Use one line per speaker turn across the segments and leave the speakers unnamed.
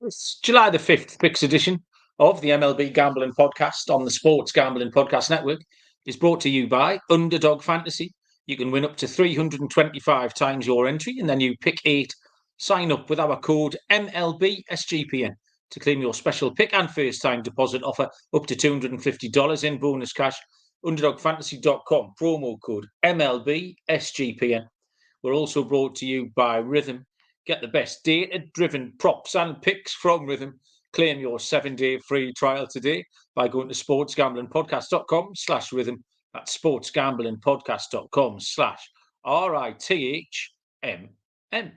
It's July the 5th, Picks edition of the MLB Gambling Podcast on the Sports Gambling Podcast Network is brought to you by Underdog Fantasy. You can win up to 325 times your entry, and then you pick 8. Sign up with our code MLB SGPN to claim your special pick and first-time deposit offer up to $250 in bonus cash. UnderdogFantasy.com, promo code MLB SGPN. We're also brought to you by Rhythm. Get the best data-driven props and picks from Rhythm. Claim your 7-day free trial today by going to sportsgamblingpodcast.com/rhythm. That's sportsgamblingpodcast.com/RITHMM.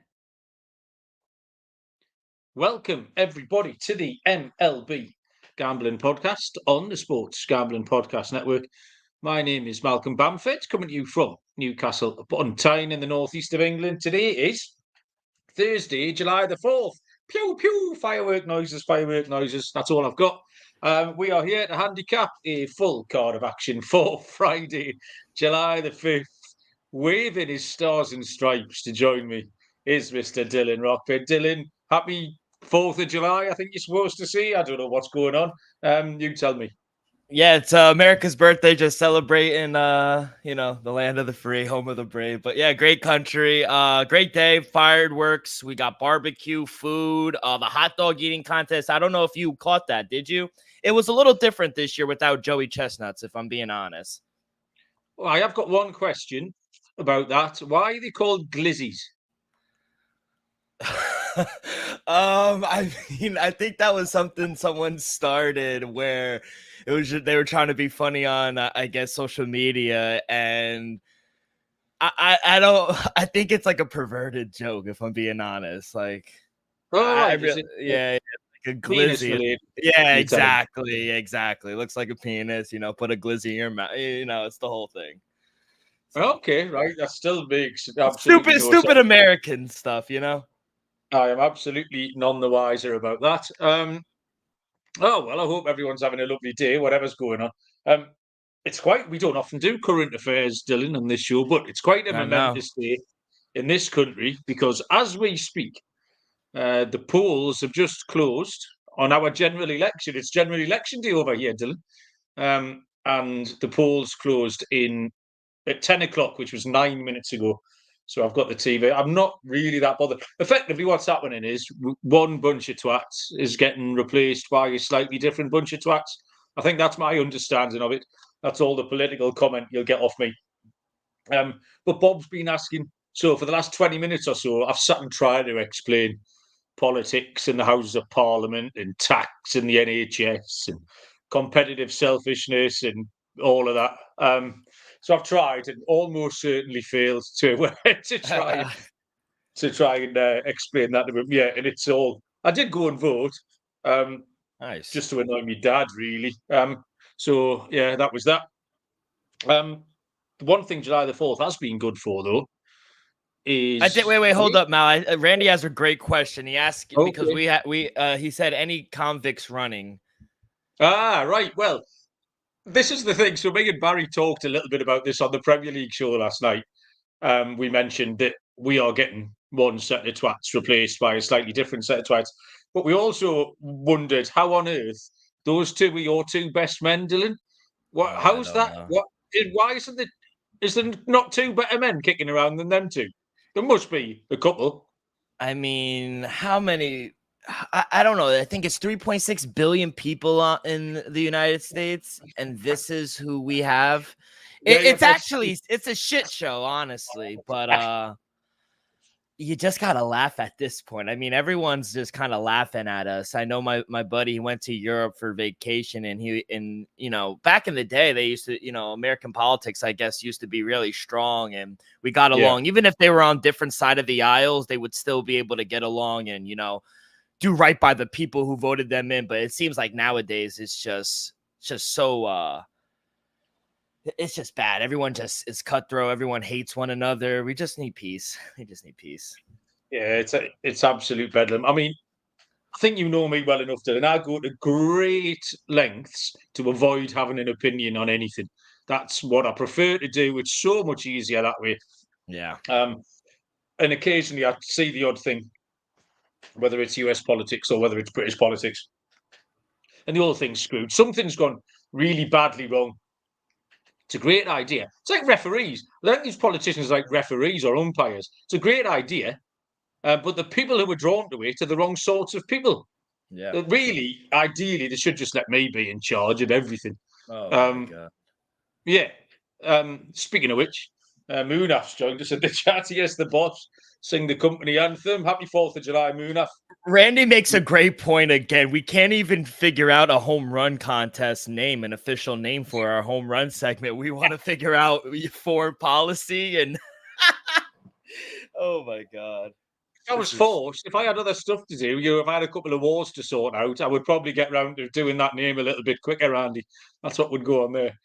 Welcome, everybody, to the MLB Gambling Podcast on the Sports Gambling Podcast Network. My name is Malcolm Bamford, coming to you from Newcastle upon Tyne in the northeast of England. Today is Thursday, July the 4th. Pew, pew, firework noises. That's all I've got. We are here to handicap a full card of action for Friday, July the 5th. Waving his stars and stripes to join me is Mr. Dylan Rockford. Dylan, happy 4th of July, I think you're supposed to say. I don't know what's going on. You tell me.
Yeah, it's America's birthday, just celebrating, the land of the free, home of the brave. But yeah, great country, great day, fireworks. We got barbecue, food, the hot dog eating contest. I don't know if you caught that, did you? It was a little different this year without Joey Chestnuts, if I'm being honest.
Well, I have got one question about that. Why are they called glizzies?
I think that was something someone started where it was they were trying to be funny on, I guess, social media, and I think it's like a perverted joke, if I'm being honest. Like,
like
a glizzy. Yeah, exactly. Looks like a penis. Put a glizzy in your mouth. It's the whole thing.
So, okay, right. That still makes
stupid American stuff.
I am absolutely none the wiser about that. Oh, well, I hope everyone's having a lovely day, whatever's going on. We don't often do current affairs, Dylan, on this show, but it's quite a momentous day in this country because as we speak, the polls have just closed on our general election. It's general election day over here, Dylan. And the polls closed at 10 o'clock, which was 9 minutes ago. So I've got the TV. I'm not really that bothered. Effectively, what's happening is one bunch of twats is getting replaced by a slightly different bunch of twats. I think that's my understanding of it. That's all the political comment you'll get off me. But Bob's been asking. So for the last 20 minutes or so, I've sat and tried to explain politics in the Houses of Parliament and tax and the NHS and competitive selfishness and all of that. So I've tried and almost certainly failed to try and explain that to him. Yeah, and it's all. I did go and vote,
nice,
just to annoy my dad, really. So yeah, that was that. The one thing July the 4th has been good for though is.
Wait, hold up, Mal. Randy has a great question. He asked because he said any convicts running.
Ah, right. Well. This is the thing. So me and Barry talked a little bit about this on the Premier League show last night. We mentioned that we are getting one set of twats replaced by a slightly different set of twats. But we also wondered how on earth those two were your two best men, Dylan. How's that? Why is there not two better men kicking around than them two? There must be a couple.
I mean, how many? I don't know. I think it's 3.6 billion people in the United States, and this is who we have. It's a shit show, honestly. But you just gotta laugh at this point. I mean, everyone's just kind of laughing at us. I know my buddy, he went to Europe for vacation, and back in the day, they used to, American politics, I guess, used to be really strong, and we got along. Even if they were on different side of the aisles, they would still be able to get along and do right by the people who voted them in. But it seems like nowadays it's just so it's just bad. Everyone just is cutthroat. Everyone hates one another. We just need peace.
Yeah, it's absolute bedlam. I mean, I think you know me well enough, Dylan. I go to great lengths to avoid having an opinion on anything. That's what I prefer to do. It's so much easier that way.
Yeah.
And occasionally I see the odd thing whether it's US politics or whether it's British politics. And the whole thing's screwed. Something's gone really badly wrong. It's a great idea. It's like referees. I think these politicians are like referees or umpires. It's a great idea, but the people who are drawn to it are the wrong sorts of people.
Yeah.
That really, ideally, they should just let me be in charge of everything.
Oh my God.
Yeah. Speaking of which, Munaf's joined us at the chat. Yes, the boss. Sing the company anthem. Happy 4th of July, Munaf.
Randy makes a great point again. We can't even figure out a home run contest name, an official name for our home run segment. We want to figure out foreign policy and oh my God.
I was forced. If I had other stuff to do, if I had a couple of wars to sort out, I would probably get round to doing that name a little bit quicker, Randy. That's what would go on there.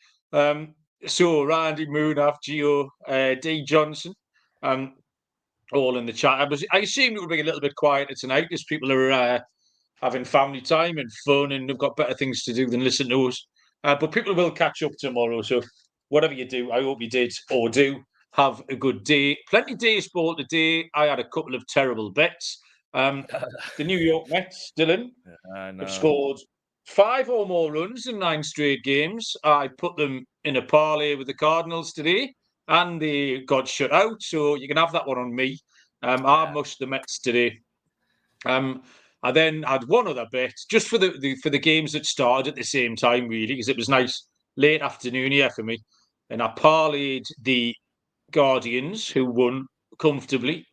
So Randy, Munaf, Gio, D Johnson, all in the chat. I assume it would be a little bit quieter tonight because people are having family time and fun and they've got better things to do than listen to us. But people will catch up tomorrow. So whatever you do, I hope you did or do have a good day. Plenty of day sport today. I had a couple of terrible bets. The New York Mets, Dylan, have scored 5 or more runs in 9 straight games. I put them in a parlay with the Cardinals today, and they got shut out. So you can have that one on me. I mushed the Mets today. I then had one other bet just for the games that started at the same time, really, because it was nice late afternoon here for me. And I parlayed the Guardians, who won comfortably,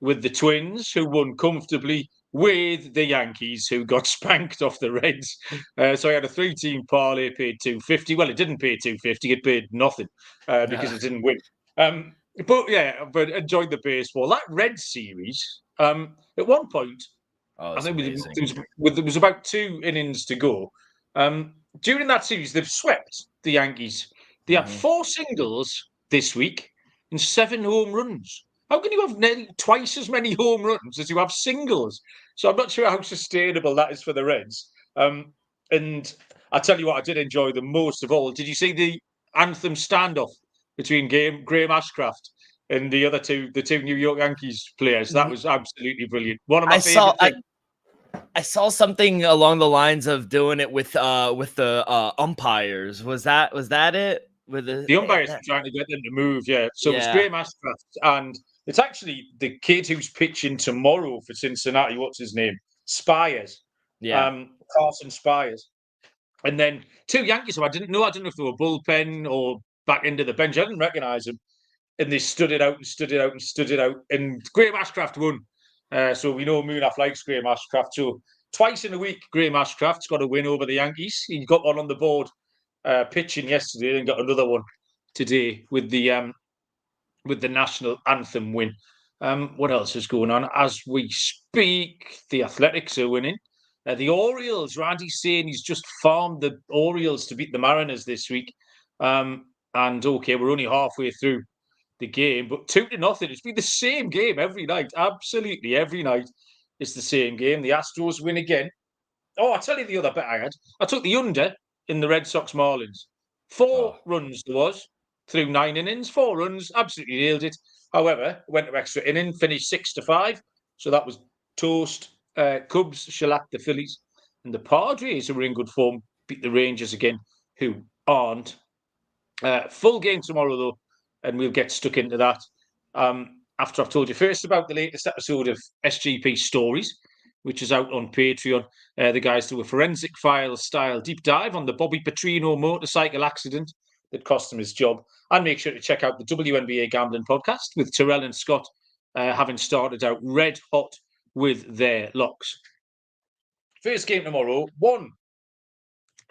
with the Twins, who won comfortably, with the Yankees, who got spanked off the Reds. So I had a 3-team parlay, paid $250. Well, it didn't pay $250; it paid nothing because it didn't win. But enjoyed the baseball. That Red series, at one point, I think there was about 2 innings to go. During that series, they've swept the Yankees. They had 4 singles this week and 7 home runs. How can you have nearly twice as many home runs as you have singles? So I'm not sure how sustainable that is for the Reds. And I tell you what, I did enjoy the most of all. Did you see the anthem standoff between Graham Ashcraft and the two New York Yankees players? That was absolutely brilliant. One of my favorite things.
I saw something along the lines of doing it with the umpires. Was that it? With
the umpires are trying to get them to move, yeah. So it's Graham Ashcraft, and it's actually the kid who's pitching tomorrow for Cincinnati. What's his name? Spires. Yeah. Carson Spires. And then 2 Yankees who I didn't know if they were bullpen or back into the bench. I didn't recognise them. And they stood it out and stood it out and stood it out. And Graham Ashcraft won. So we know Munaf likes Graham Ashcraft. So twice in a week, Graham Ashcraft's got a win over the Yankees. He got one on the board pitching yesterday and got another one today with the national anthem win. What else is going on? As we speak, the Athletics are winning. The Orioles, Randy's saying he's just farmed the Orioles to beat the Mariners this week. And okay, we're only halfway through the game, but 2-0. It's been the same game every night. Absolutely every night it's the same game. The Astros win again. Oh, I'll tell you the other bet I had. I took the under in the Red Sox Marlins. 4 runs there was through 9 innings. 4 runs, absolutely nailed it. However, went to extra inning, finished 6-5. So that was toast. Cubs shellacked the Phillies. And the Padres, who were in good form, beat the Rangers again, who aren't. Full game tomorrow, though, and we'll get stuck into that after I've told you first about the latest episode of SGP Stories, which is out on Patreon. The guys do a forensic files style deep dive on the Bobby Petrino motorcycle accident that cost him his job. And make sure to check out the WNBA Gambling Podcast with Terrell and Scott having started out red hot with their locks. First game tomorrow, 1.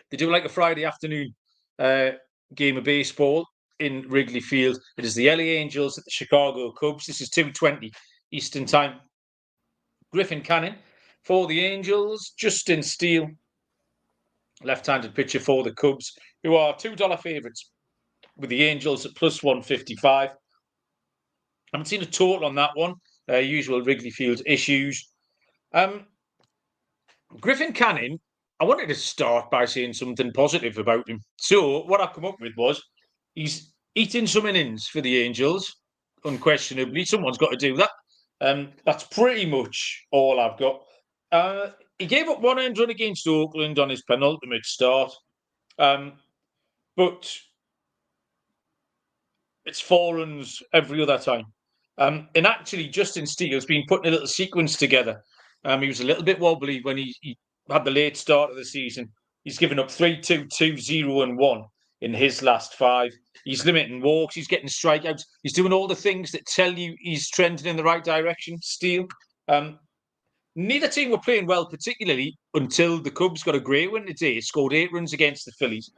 They do like a Friday afternoon game of baseball in Wrigley Field. It is the LA Angels at the Chicago Cubs. This is 2:20 Eastern Time. Griffin Canning for the Angels. Justin Steele, left-handed pitcher for the Cubs, who are $2 favourites with the Angels at plus 155. I haven't seen a total on that one. Usual Wrigley Field issues. Griffin Canning, I wanted to start by saying something positive about him. So what I come up with was he's eating some innings for the Angels, unquestionably. Someone's got to do that. That's pretty much all I've got. He gave up one end run against Oakland on his penultimate start, but it's 4 runs every other time. And actually, Justin Steele's been putting a little sequence together. He was a little bit wobbly when he had the late start of the season. He's given up 3, 2, 2, 0, and 1 in his last 5. He's limiting walks. He's getting strikeouts. He's doing all the things that tell you he's trending in the right direction, Steele. Neither team were playing well, particularly until the Cubs got a great win today. It scored 8 runs against the Phillies.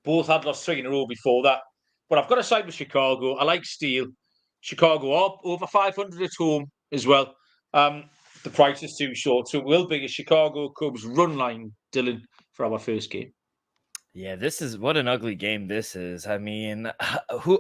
Both had lost 3 in a row before that. But I've got to side with Chicago. I like Steele. Chicago are over 500 at home as well. The price is too short, so it will be a Chicago Cubs run line, Dylan, for our first game.
Yeah, this is what an ugly game this is. I mean,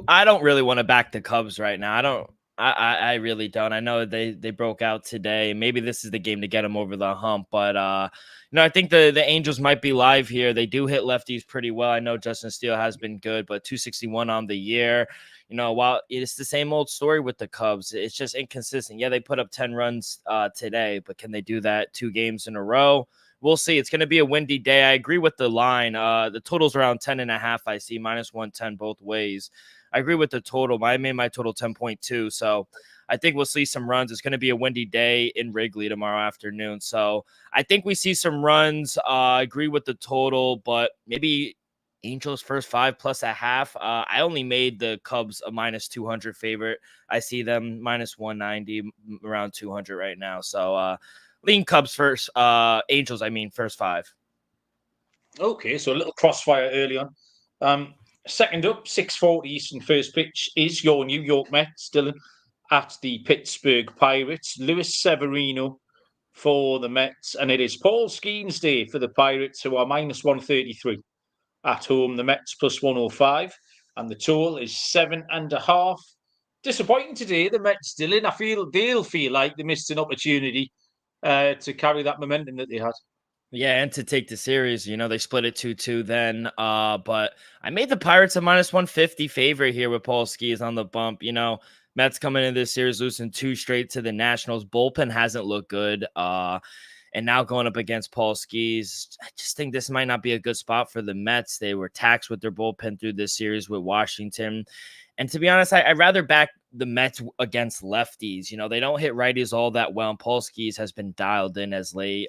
I don't really want to back the Cubs right now. I really don't. I know they broke out today. Maybe this is the game to get them over the hump. But I think the Angels might be live here. They do hit lefties pretty well. I know Justin Steele has been good, but 261 on the year. While it's the same old story with the Cubs, it's just inconsistent. Yeah, they put up 10 runs today, but can they do that 2 games in a row? We'll see. It's going to be a windy day. I agree with the line. The total's around 10.5. I see -110 both ways. I agree with the total. I made my total 10.2. So I think we'll see some runs. It's going to be a windy day in Wrigley tomorrow afternoon. So I think we see some runs. I agree with the total, but maybe Angels first 5 plus a half. I only made the Cubs a -200 favorite. I see them -190, around 200 right now. So lean Cubs first. Angels, first 5.
Okay, so a little crossfire early on. Second up, 6:40 Eastern first pitch is your New York Mets, Dylan, at the Pittsburgh Pirates. Luis Severino for the Mets, and it is Paul Skeens Day for the Pirates, who are -133 at home. The Mets +105, and the total is 7.5. Disappointing today, the Mets, Dylan. I feel they'll feel like they missed an opportunity to carry that momentum that they had.
Yeah, and to take the series, they split it 2-2 then. But I made the Pirates a -150 favorite here with Paul Skeens on the bump. Mets coming into this series losing 2 straight to the Nationals. Bullpen hasn't looked good. And now going up against Paul Skeens, I just think this might not be a good spot for the Mets. They were taxed with their bullpen through this series with Washington. And to be honest, I'd rather back the Mets against lefties. They don't hit righties all that well. And Paul Skeens has been dialed in as late.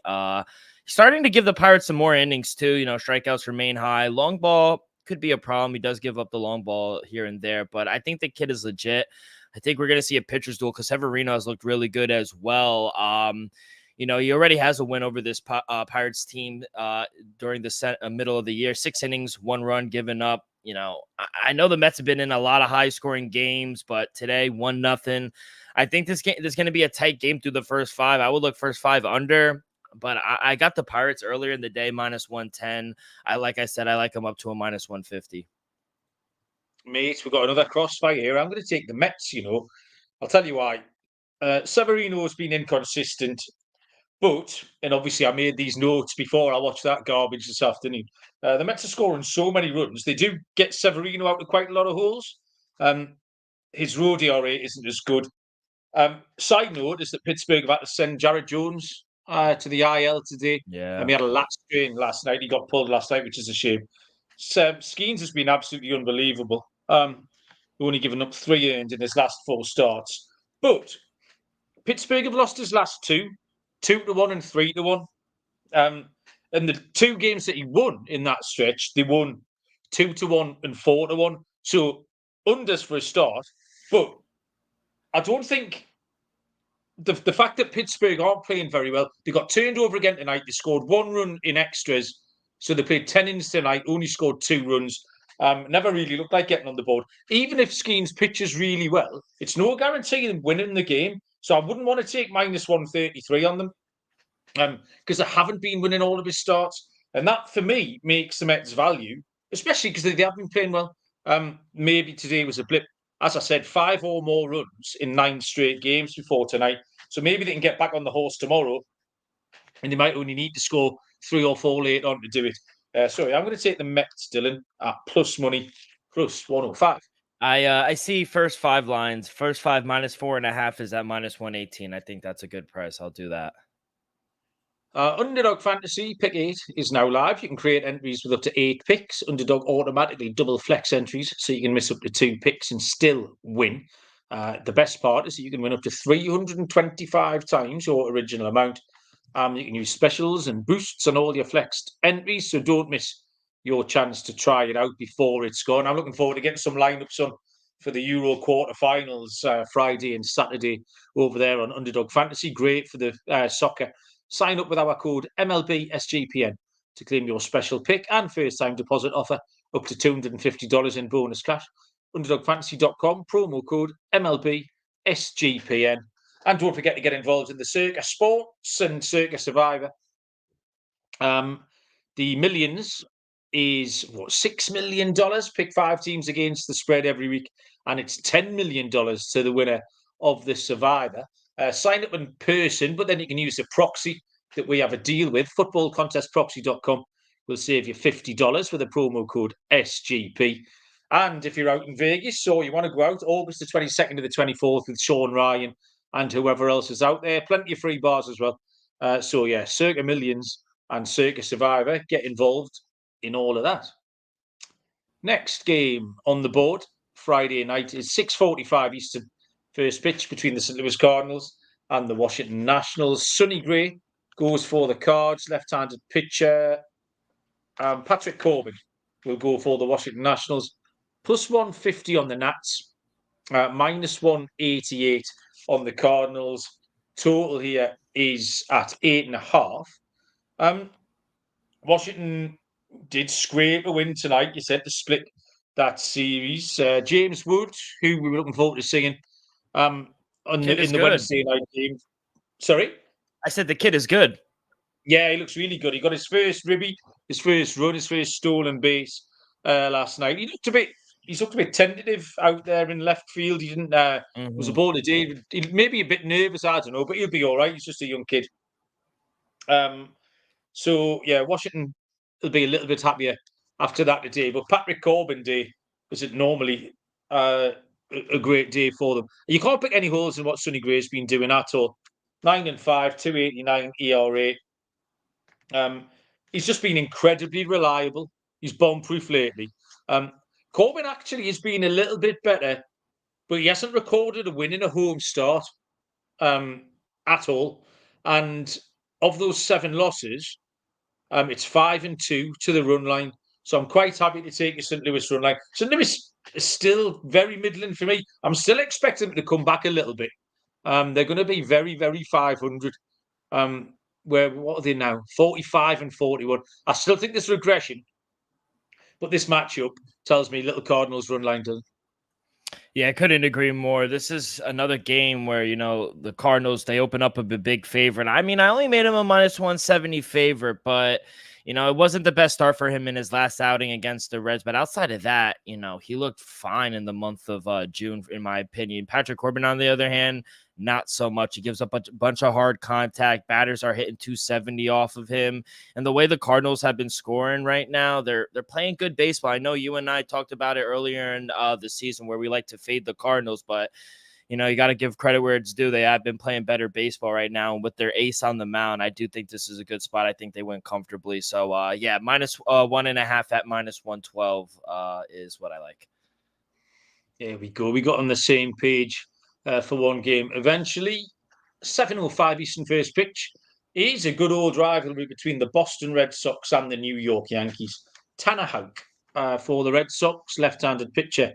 Starting to give the Pirates some more innings too. Strikeouts remain high. Long ball could be a problem. He does give up the long ball here and there, but I think the kid is legit. I think we're going to see a pitcher's duel because Severino has looked really good as well. He already has a win over this Pirates team during the middle of the year. 6 innings, 1 run given up. I know the Mets have been in a lot of high-scoring games, but today 1-0. I think this is going to be a tight game through the first 5. I would look first 5 under. But I got the Pirates earlier in the day, -110. Like I said, I like them up to a -150.
Mate, we've got another crossfire here. I'm going to take the Mets, I'll tell you why. Severino has been inconsistent, and obviously I made these notes before I watched that garbage this afternoon. The Mets are scoring so many runs. They do get Severino out of quite a lot of holes. His road ERA isn't as good. Side note is that Pittsburgh have had to send Jared Jones to the IL today.
Yeah.
He had a lat strain last night. He got pulled last night, which is a shame. Skeens has been absolutely unbelievable. Only given up 3 earned in his last 4 starts. But Pittsburgh have lost his last 2, 2-1 and 3-1. And the 2 games that he won in that stretch, they won 2-1 and 4-1. So unders for a start. But I don't think the fact that Pittsburgh aren't playing very well, they got turned over again tonight. They scored 1 run in extras. So they played 10 innings tonight, only scored 2 runs. Never really looked like getting on the board. Even if Skeens pitches really well, it's no guarantee of winning the game. So I wouldn't want to take -133 on them because they haven't been winning all of his starts. And that, for me, makes the Mets value, especially because they have been playing well. Maybe today was a blip. As I said, 5 or more runs in 9 straight games before tonight. So maybe they can get back on the horse tomorrow, and they might only need to score 3 or 4 late on to do it. I'm going to take the Mets, Dylan, at plus money, plus 105.
I see first 5 lines. First 5 -4.5 is at -118. I think that's a good price. I'll do that.
Underdog Fantasy Pick 8 is now live. You can create entries with up to 8 picks. Underdog automatically double flex entries, so you can miss up to 2 picks and still win. The best part is that you can win up to 325 times your original amount. You can use specials and boosts on all your flexed entries, so don't miss your chance to try it out before it's gone. I'm looking forward to getting some lineups on for the Euro quarterfinals Friday and Saturday over there on Underdog Fantasy. Great for the soccer. Sign up with our code MLB SGPN to claim your special pick and first time deposit offer up to $250 in bonus cash. UnderdogFantasy.com, promo code MLB SGPN. And don't forget to get involved in the Circa Sports and Circa Survivor. The millions is $6 million. Pick 5 teams against the spread every week, and it's $10 million to the winner of the Survivor. Sign up in person, but then you can use the proxy that we have a deal with. Footballcontestproxy.com will save you $50 with a promo code SGP. And if you're out in Vegas or you want to go out, August the 22nd to the 24th with Sean Ryan and whoever else is out there, plenty of free bars as well. So yeah, Circa Millions and Circa Survivor, get involved in all of that. Next game on the board, Friday night, is 6:45 Eastern. First pitch between the St. Louis Cardinals and the Washington Nationals. Sonny Gray goes for the Cards. Left-handed pitcher Patrick Corbin will go for the Washington Nationals. Plus 150 on the Nats. Minus 188 on the Cardinals. Total here is at 8.5. Washington did scrape a win tonight. You said to split that series. James Wood, who we were looking forward to seeing in the Wednesday night game. Sorry?
I said the kid is good.
Yeah, he looks really good. He got his first ribby, his first run, his first stolen base last night. He looked a bit tentative out there in left field. He didn't was a ball today. He maybe a bit nervous, I don't know, but he'll be all right. He's just a young kid. So yeah, Washington will be a little bit happier after that today. But Patrick Corbin Day isn't normally a great day for them. You can't pick any holes in what Sonny Gray's been doing at all. 9-5, 289 ERA. He's just been incredibly reliable. He's bomb-proof lately. Corbin actually has been a little bit better, but he hasn't recorded a win in a home start at all. And of those 7 losses, it's 5-2 to the run line. So I'm quite happy to take a St. Louis run line. St. Louis is still very middling for me. I'm still expecting them to come back a little bit. They're going to be very, very 500. What are they now? 45-41. I still think there's regression, but this matchup tells me little Cardinals run line doesn't.
Yeah, I couldn't agree more. This is another game where, the Cardinals, they open up a big favorite. I mean, I only made him a minus 170 favorite, but, it wasn't the best start for him in his last outing against the Reds. But outside of that, he looked fine in the month of June, in my opinion. Patrick Corbin, on the other hand, not so much. He gives up a bunch of hard contact. Batters are hitting 270 off of him. And the way the Cardinals have been scoring right now, they're playing good baseball. I know you and I talked about it earlier in the season where we like to fade the Cardinals, but you got to give credit where it's due. They have been playing better baseball right now. And with their ace on the mound, I do think this is a good spot. I think they win comfortably. So, yeah, minus 1.5 at minus 112 is what I like.
There we go. We got on the same page for one game. Eventually, 7:05 Eastern first pitch is a good old rivalry between the Boston Red Sox and the New York Yankees. Tanner Houck for the Red Sox, left-handed pitcher.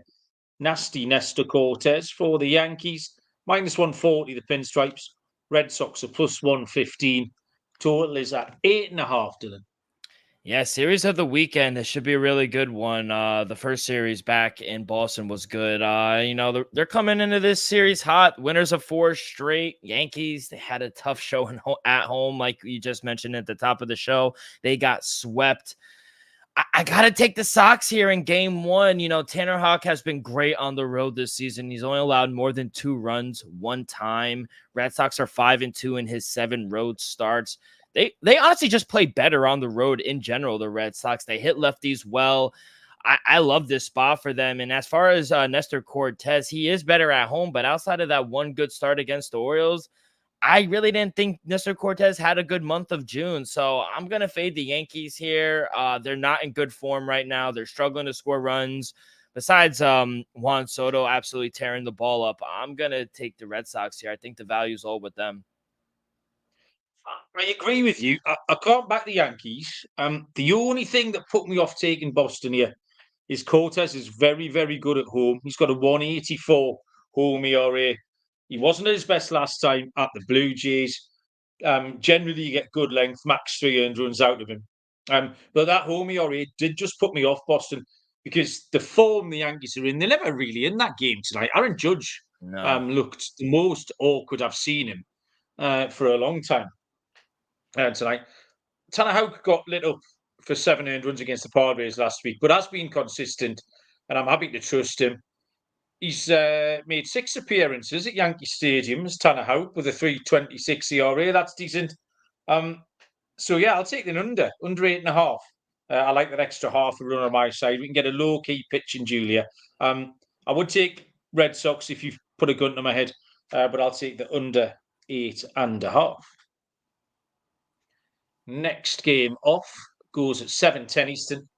Nasty Nestor Cortez for the Yankees. Minus 140, the Pinstripes. Red Sox are plus 115. Total is at 8.5, Dylan.
Yeah, series of the weekend. This should be a really good one. The first series back in Boston was good. They're coming into this series hot. Winners of 4 straight. Yankees, they had a tough show at home, like you just mentioned at the top of the show. They got swept. I got to take the Sox here in game 1. Tanner Houck has been great on the road this season. He's only allowed more than 2 runs one time. Red Sox are 5-2 in his 7 road starts. They honestly just play better on the road in general, the Red Sox. They hit lefties well. I love this spot for them. And as far as Nestor Cortez, he is better at home, but outside of that one good start against the Orioles, I really didn't think Nestor Cortez had a good month of June. So I'm going to fade the Yankees here. They're not in good form right now. They're struggling to score runs. Besides Juan Soto absolutely tearing the ball up, I'm going to take the Red Sox here. I think the value's all with them.
I agree with you. I can't back the Yankees. The only thing that put me off taking Boston here is Cortez is very, very good at home. He's got a 184 home ERA. He wasn't at his best last time at the Blue Jays. Generally, you get good length, max 3 earned runs out of him. But that home ERA did just put me off Boston because the form the Yankees are in, they're never really in that game tonight. Aaron Judge looked the most awkward I've seen him for a long time tonight. Tanner Houck got lit up for 7 earned runs against the Padres last week, but has been consistent, and I'm happy to trust him. He's made 6 appearances at Yankee Stadium as Tanner Houck with a 3.26 ERA. That's decent. So yeah, I'll take an under 8.5. I like that extra half a run on my side. We can get a low key pitch in Julia. I would take Red Sox if you put a gun to my head, but I'll take the under 8.5. Next game off goes at 7:10 Eastern.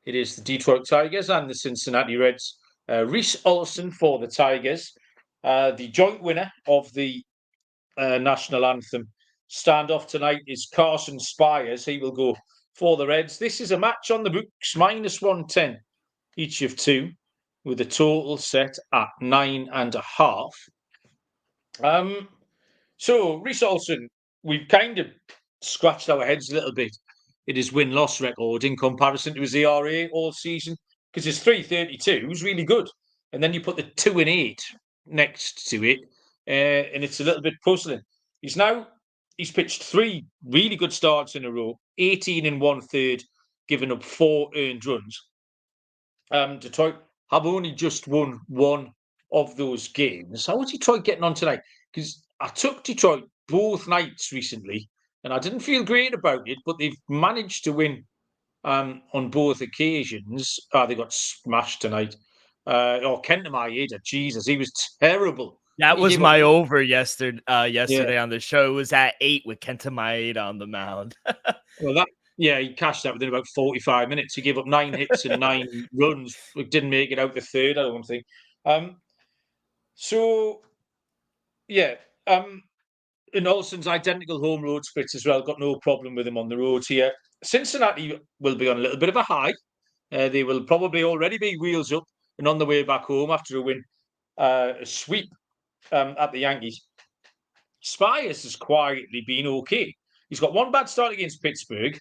It is the Detroit Tigers and the Cincinnati Reds. Reese Olson for the Tigers, the joint winner of the national anthem standoff tonight is Carson Spires. He will go for the Reds. This is a match on the books, -110 each of two, with a total set at 9.5. So Reese Olson, we've kind of scratched our heads a little bit in his win-loss record in comparison to his ERA all season, because his 3.32 was really good. And then you put the 2.8 next to it, and it's a little bit puzzling. He's pitched 3 really good starts in a row, 18 and 1/3, giving up 4 earned runs. Detroit have only just won 1 of those games. How is Detroit getting on tonight? Because I took Detroit both nights recently, and I didn't feel great about it, but they've managed to win on both occasions. They got smashed tonight. Kenta Maeda, Jesus, he was terrible.
That was my over yesterday on the show. It was at 8 with Kenta Maeda on the mound.
Well, he cashed out within about 45 minutes. He gave up 9 hits and 9 runs. Didn't make it out the third, I don't think. And Olsen's identical home road splits as well. Got no problem with him on the road here. Cincinnati will be on a little bit of a high. They will probably already be wheels up and on the way back home after a win, a sweep at the Yankees. Spires has quietly been okay. He's got 1 bad start against Pittsburgh,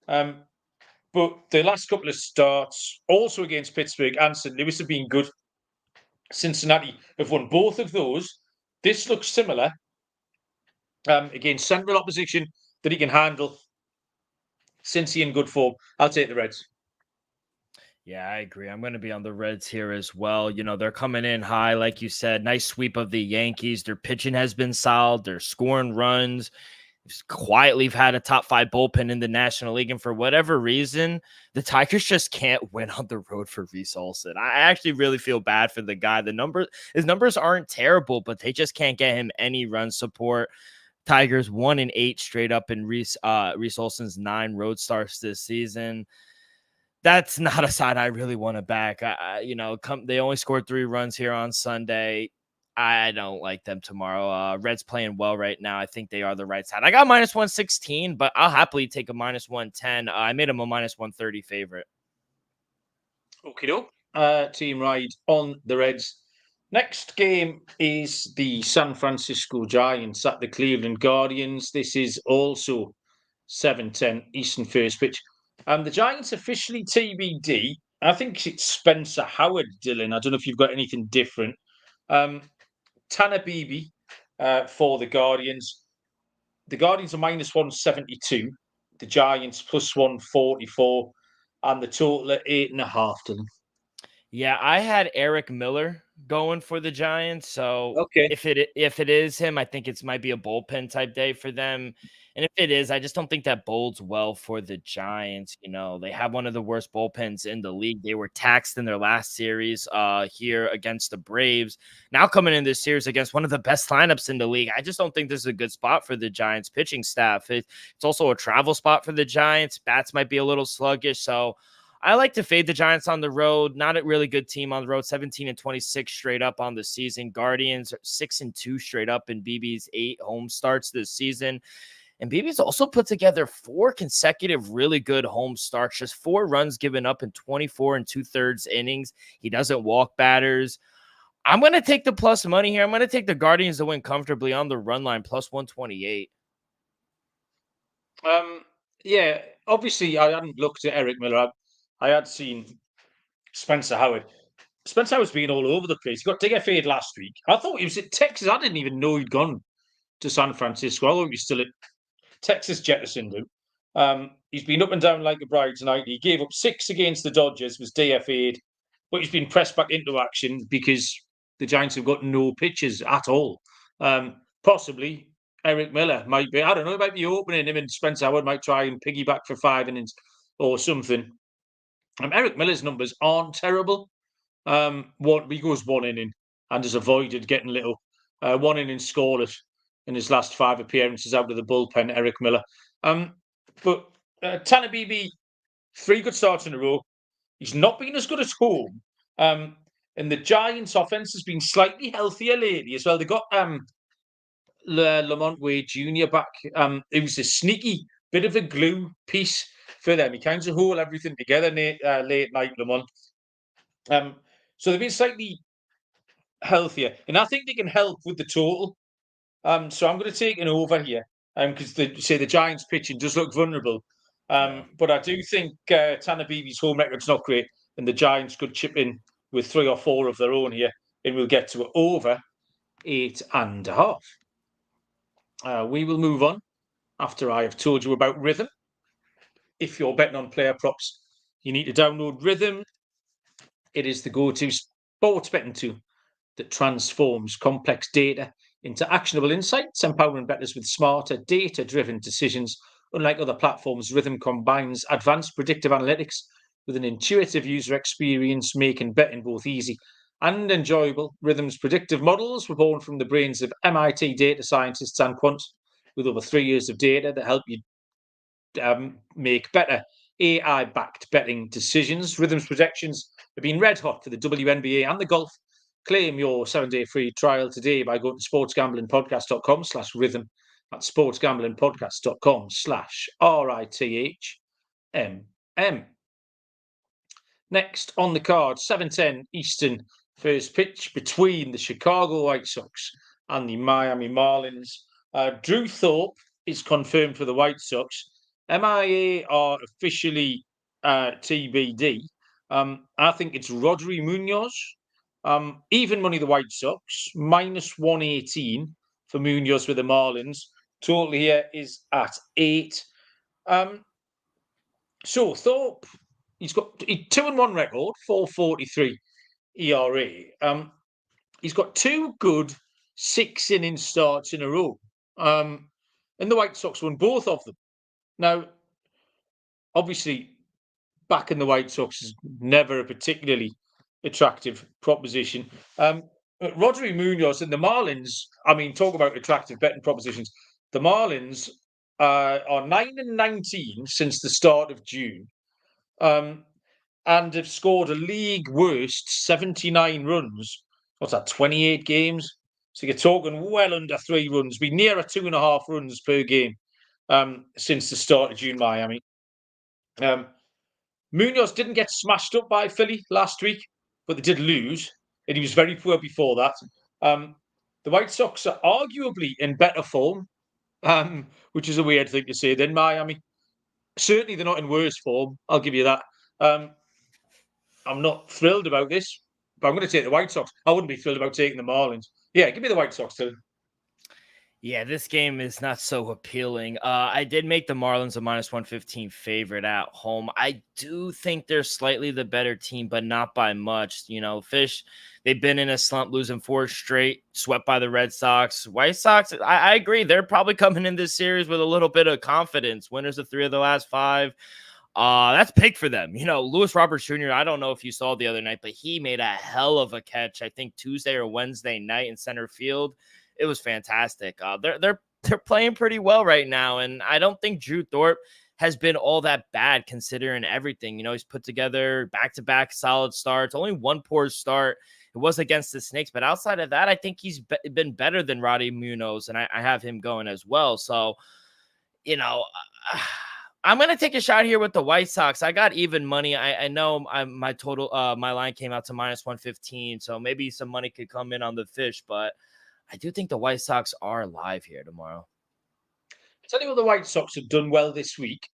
but the last couple of starts, also against Pittsburgh and St. Louis, have been good. Cincinnati have won both of those. This looks similar against central opposition that he can handle. Cincy in good form. I'll take the Reds.
Yeah, I agree. I'm going to be on the Reds here as well. You know, they're coming in high, like you said. Nice sweep of the Yankees. Their pitching has been solid. They're scoring runs. Quietly have had a top 5 bullpen in the National League. And for whatever reason, the Tigers just can't win on the road for Reese Olson. I actually really feel bad for the guy. His numbers aren't terrible, but they just can't get him any run support. Tigers 1-8 straight up in Reese Olson's 9 road starts this season. That's not a side I really want to back. They only scored 3 runs here on Sunday. I don't like them tomorrow. Reds playing well right now. I think they are the right side. I got -116, but I'll happily take a -110. I made them a -130 favorite.
Okay, doke. Team ride on the Reds. Next game is the San Francisco Giants at the Cleveland Guardians. This is also 7:10 Eastern first pitch. The Giants officially TBD. I think it's Spencer Howard, Dylan. I don't know if you've got anything different. Tanner Beebe for the Guardians. The Guardians are -172. The Giants +144. And the total at 8.5, Dylan.
Yeah, I had Eric Miller going for the Giants. So
Okay.
if it is him, I think it might be a bullpen type day for them. And if it is, I just don't think that bodes well for the Giants. They have one of the worst bullpens in the league. They were taxed in their last series here against the Braves. Now coming in this series against one of the best lineups in the league. I just don't think this is a good spot for the Giants pitching staff. It's also a travel spot for the Giants. Bats might be a little sluggish. So I like to fade the Giants on the road. Not a really good team on the road. 17-26 straight up on the season. Guardians 6-2 straight up in BB's 8 home starts this season. And BB's also put together 4 consecutive really good home starts. Just 4 runs given up in 24 2/3 innings. He doesn't walk batters. I'm going to take the plus money here. I'm going to take the Guardians to win comfortably on the run line, plus 128.
Yeah, obviously I hadn't looked at Eric Miller. I had seen Spencer Howard. Spencer Howard's been all over the place. He got DFA'd last week. I thought he was at Texas. I didn't even know he'd gone to San Francisco. I thought he was still at Texas, jettisoned him. He's been up and down like a bride tonight. He gave up 6 against the Dodgers, was DFA'd, but he's been pressed back into action because the Giants have got no pitchers at all. Possibly Eric Miller might be, I don't know, it might be opening him and Spencer Howard might try and piggyback for 5 innings or something. Eric Miller's numbers aren't terrible. He goes 1 inning and has avoided getting little. 1 inning scoreless in his last 5 appearances out of the bullpen, Eric Miller. But Tanner BB, 3 good starts in a row. He's not been as good at home. And the Giants' offense has been slightly healthier lately as well. They got Lamont Wade Jr. back. It was a sneaky bit of a glue piece for them. He kind of hold everything together late night, Lamont. So they've been slightly healthier, and I think they can help with the total. So I'm going to take an over here, because the Giants' pitching does look vulnerable. But I do think Tanner Beebe's home record's not great, and the Giants could chip in with 3 or 4 of their own here, and we'll get to over 8.5. We will move on after I have told you about Rhythm. If you're betting on player props, you need to download Rhythm. It is the go-to sports betting tool that transforms complex data into actionable insights, empowering bettors with smarter, data-driven decisions. Unlike other platforms, Rhythm combines advanced predictive analytics with an intuitive user experience, making betting both easy and enjoyable. Rhythm's predictive models were born from the brains of MIT data scientists and quants with over 3 years of data that help you make better AI-backed betting decisions. Rhythm's projections have been red hot for the WNBA and the golf. Claim your 7-day free trial today by going to sportsgamblingpodcast.com/rhythm. That's sportsgamblingpodcast.com/RITHMM. Next on the card, 7:10 Eastern, first pitch between the Chicago White Sox and the Miami Marlins. Drew Thorpe is confirmed for the White Sox. MIA are officially TBD. I think it's Rodri Munoz. Even money the White Sox, minus 118 for Munoz with the Marlins. Total here is at 8. So Thorpe, he's got a 2-1 record, 4.43 ERA. He's got 2 good 6-inning starts in a row. And the White Sox won both of them. Now, obviously, backing the White Sox is never a particularly attractive proposition. Rodri Munoz and the Marlins, talk about attractive betting propositions. The Marlins are 9-19 since the start of June, and have scored a league worst 79 runs. What's that, 28 games? So you're talking well under 3 runs, be nearer 2.5 runs per game since the start of June, Miami. Munoz didn't get smashed up by Philly last week, but they did lose, and he was very poor before that. The White Sox are arguably in better form, which is a weird thing to say, than Miami. Certainly they're not in worse form, I'll give you that. I'm not thrilled about this, but I'm going to take the White Sox. I wouldn't be thrilled about taking the Marlins. Yeah, give me the White Sox, Dylan.
Yeah, this game is not so appealing. I did make the Marlins a -115 favorite at home. I do think they're slightly the better team, but not by much. Fish, they've been in a slump, losing 4 straight, swept by the Red Sox. White Sox, I agree. They're probably coming in this series with a little bit of confidence. Winners of 3 of the last 5. That's big for them. Luis Robert Jr., I don't know if you saw the other night, but he made a hell of a catch, I think Tuesday or Wednesday night in center field. It was fantastic. They're playing pretty well right now, and I don't think Drew Thorpe has been all that bad considering everything. He's put together back-to-back solid starts, only one poor start. It was against the Snakes, but outside of that, I think he's been better than Roddy Munoz, and I have him going as well. So, I'm going to take a shot here with the White Sox. I got even money. I know my total, my line came out to -115, so maybe some money could come in on the Fish, but I do think the White Sox are live here tomorrow.
I tell you what, the White Sox have done well this week.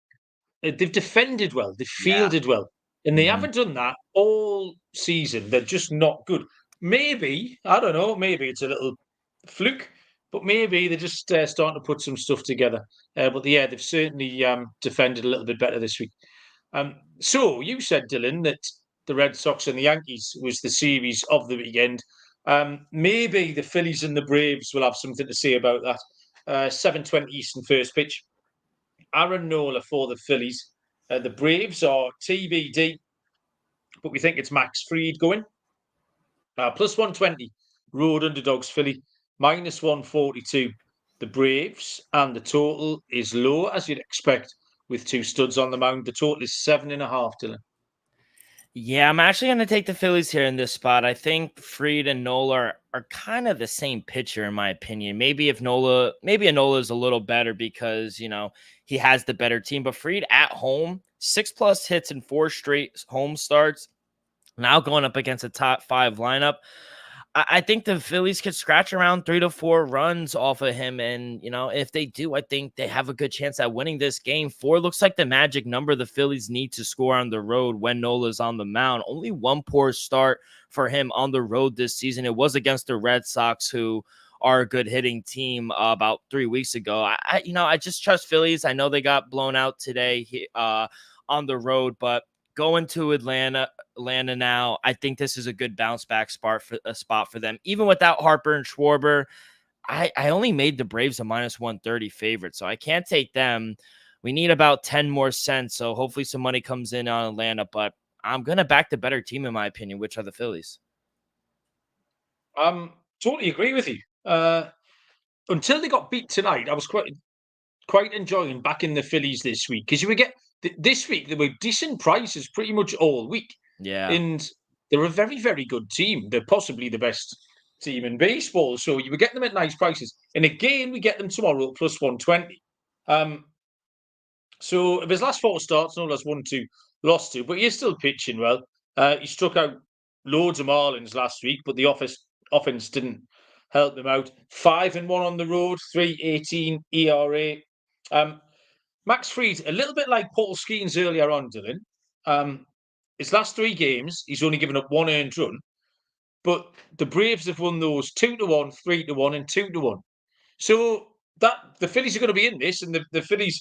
They've defended well, they've fielded well, and they haven't done that all season. They're just not good. Maybe, I don't know, maybe it's a little fluke, but maybe they're just starting to put some stuff together. But yeah, they've certainly defended a little bit better this week. So you said, Dylan, that the Red Sox and the Yankees was the series of the weekend. Maybe the Phillies and the Braves will have something to say about that. 7:20 Eastern first pitch. Aaron Nola for the Phillies. The Braves are TBD, but we think it's Max Fried going. Plus 120, road underdogs Philly. -142, the Braves. And the total is low, as you'd expect, with 2 studs on the mound. The total is 7.5, Dylan.
Yeah, I'm actually going to take the Phillies here in this spot. I think Fried and Nola are kind of the same pitcher, in my opinion. Maybe Nola is a little better because, he has the better team. But Fried at home, 6+ hits in 4 straight home starts. Now going up against a top 5 lineup. I think the Phillies could scratch around 3 to 4 runs off of him. And, if they do, I think they have a good chance at winning this game. 4 looks like the magic number the Phillies need to score on the road when Nola's on the mound. Only one poor start for him on the road this season. It was against the Red Sox, who are a good hitting team about 3 weeks ago. I just trust Phillies. I know they got blown out today on the road, but going to Atlanta now, I think this is a good bounce back spot for them. Even without Harper and Schwarber, I only made the Braves a -130 favorite, so I can't take them. We need about 10 more cents, so hopefully some money comes in on Atlanta, but I'm going to back the better team, in my opinion, which are the Phillies.
Totally agree with you. Until they got beat tonight, I was quite enjoying backing the Phillies this week, because you would get this week there were decent prices pretty much all week.
Yeah.
And they're a very, very good team. They're possibly the best team in baseball. So you would get them at nice prices. And again, we get them tomorrow at plus 120. So of his last 4 starts, Nola's won 2, lost 2, but he's still pitching well. He struck out loads of Marlins last week, but the offense didn't help them out. 5-1 on the road, 3.18 ERA. Max Fried, a little bit like Paul Skeens earlier on, Dylan. His last 3 games, he's only given up 1 earned run, but the Braves have won those 2-1, 3-1, and 2-1. So that the Phillies are going to be in this, and the Phillies,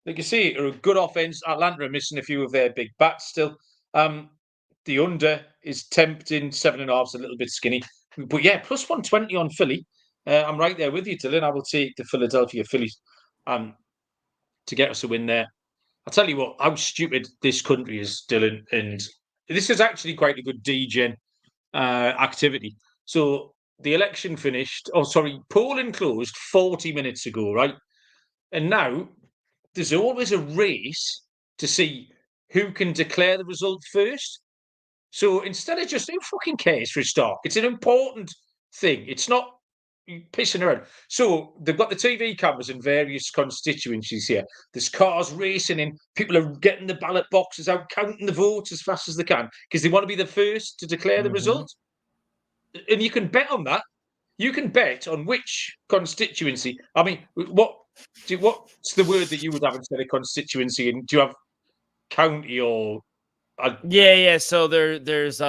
like you say, are a good offense. Atlanta are missing a few of their big bats still. The under is tempting, 7.5 is a little bit skinny, but yeah, plus 120 on Philly. I'm right there with you, Dylan. I will take the Philadelphia Phillies to get us a win there. I'll tell you what, how stupid this country is, Dylan, and this is actually quite a good degen activity. So the election finished, polling closed 40 minutes ago, right? And now there's always a race to see who can declare the result first. So instead of just, who fucking cares for a start? It's an important thing. It's not pissing around. So they've got the TV cameras in various constituencies here. There's cars racing in. People are getting the ballot boxes out, counting the votes as fast as they can because they want to be the first to declare the result. And you can bet on that. You can bet on which constituency. I mean, what's the word that you would have instead of constituency? And do you have county or?
Yeah. So there's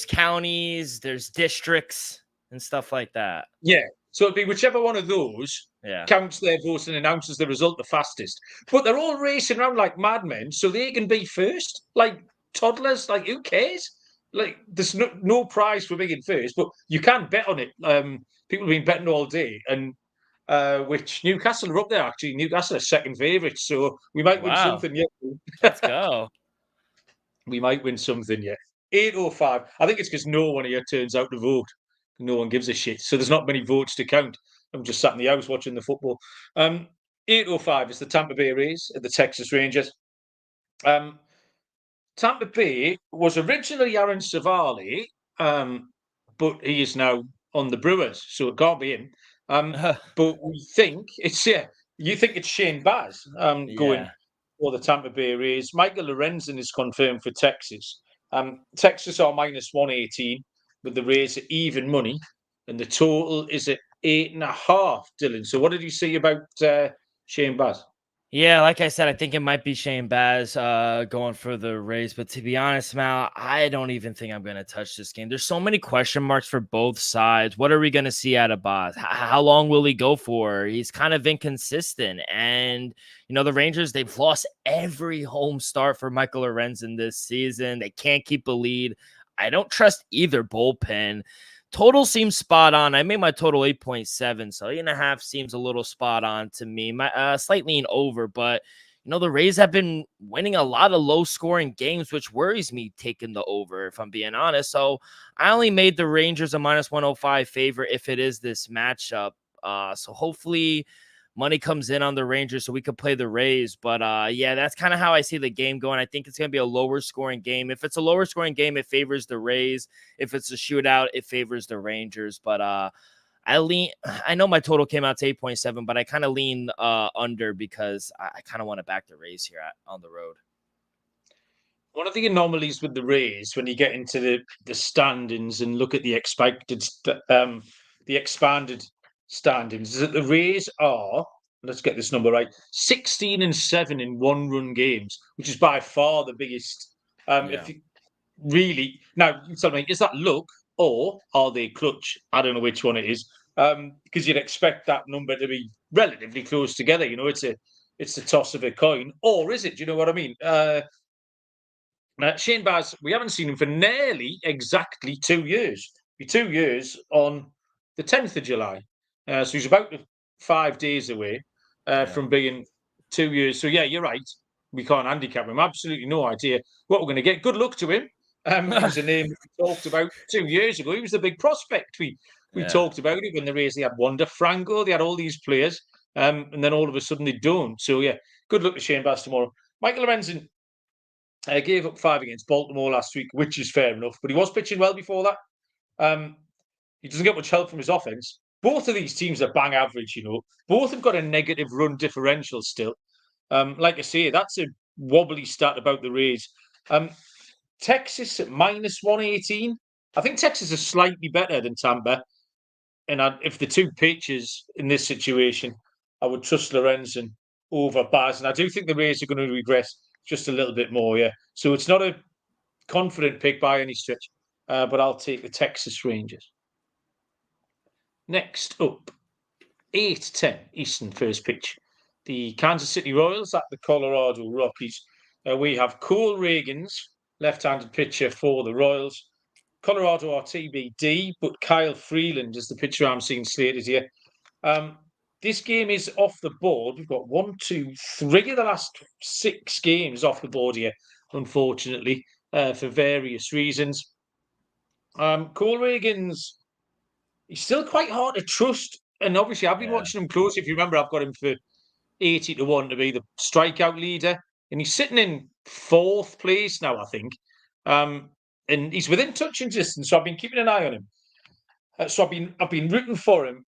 counties, there's districts and stuff like that.
Yeah. So it'd be whichever one of those counts their votes and announces the result the fastest. But they're all racing around like madmen, so they can be first, like toddlers. Like, who cares? Like, there's no prize for being first, but you can bet on it. People have been betting all day, and which Newcastle are up there, actually. Newcastle are second favourites, so we might win something yet.
Let's go.
We might win something yet. 8:05. I think it's because no one here turns out to vote. No one gives a shit. So there's not many votes to count. I'm just sat in the house watching the football. 8:05 is the Tampa Bay Rays at the Texas Rangers. Tampa Bay was originally Aaron Savali, but he is now on the Brewers, so it can't be him. But we think it's you think it's Shane Baz going for the Tampa Bay Rays. Michael Lorenzen is confirmed for Texas. Texas are -118, with the Rays at even money, and the total is at 8.5. Dylan, so what did you see about Shane Baz?
Yeah, like I said, I think it might be Shane Baz going for the Rays. But to be honest, Mal, I don't even think I'm going to touch this game. There's so many question marks for both sides. What are we going to see out of Baz? How long will he go for? He's kind of inconsistent. And, the Rangers, they've lost every home start for Michael Lorenzen this season. They can't keep a lead. I don't trust either bullpen. Total seems spot on. I made my total 8.7, so 8.5 seems a little spot on to me. My slight lean over, but the Rays have been winning a lot of low-scoring games, which worries me taking the over, if I'm being honest. So I only made the Rangers a -105 favorite if it is this matchup. So hopefully money comes in on the Rangers so we could play the Rays. But that's kind of how I see the game going. I think it's going to be a lower scoring game. If it's a lower scoring game, it favors the Rays. If it's a shootout, it favors the Rangers. But I know my total came out to 8.7, but I kind of lean under because I kind of want to back the Rays here on the road.
One of the anomalies with the Rays, when you get into the standings and look at the expanded standings, is that the Rays are, let's get this number right, 16-7 in one-run games, which is by far the biggest. If you really, now you tell me, is that luck or are they clutch? I don't know which one it is, because you'd expect that number to be relatively close together. It's the toss of a coin, or is it? Do you know what I mean? Shane Baz, we haven't seen him for nearly exactly 2 years. 2 years on the 10th of July. So he's about 5 days away from being 2 years. So, you're right. We can't handicap him. Absolutely no idea what we're going to get. Good luck to him. He was a name we talked about 2 years ago. He was the big prospect. We talked about it when the Rays, they had Wander Franco. They had all these players. And then all of a sudden they don't. So, good luck to Shane Baz tomorrow. Michael Lorenzen gave up 5 against Baltimore last week, which is fair enough. But he was pitching well before that. He doesn't get much help from his offense. Both of these teams are bang average, Both have got a negative run differential still. Like I say, that's a wobbly stat about the Rays. Texas at -118. I think Texas is slightly better than Tampa. And if the two pitchers in this situation, I would trust Lorenzen over Baz. And I do think the Rays are going to regress just a little bit more, So it's not a confident pick by any stretch, but I'll take the Texas Rangers. Next up, 8:10 Eastern first pitch. The Kansas City Royals at the Colorado Rockies. We have Cole Reagans, left-handed pitcher for the Royals. Colorado are TBD, but Kyle Freeland is the pitcher I'm seeing slated here. This game is off the board. We've got 1, 2, 3 of the last 6 games off the board here, unfortunately, for various reasons. Cole Reagans, he's still quite hard to trust. And obviously, I've been watching him closely. If you remember, I've got him for 80-1 to be the strikeout leader. And he's sitting in 4th place now, I think. And he's within touching distance, so I've been keeping an eye on him. So I've been rooting for him.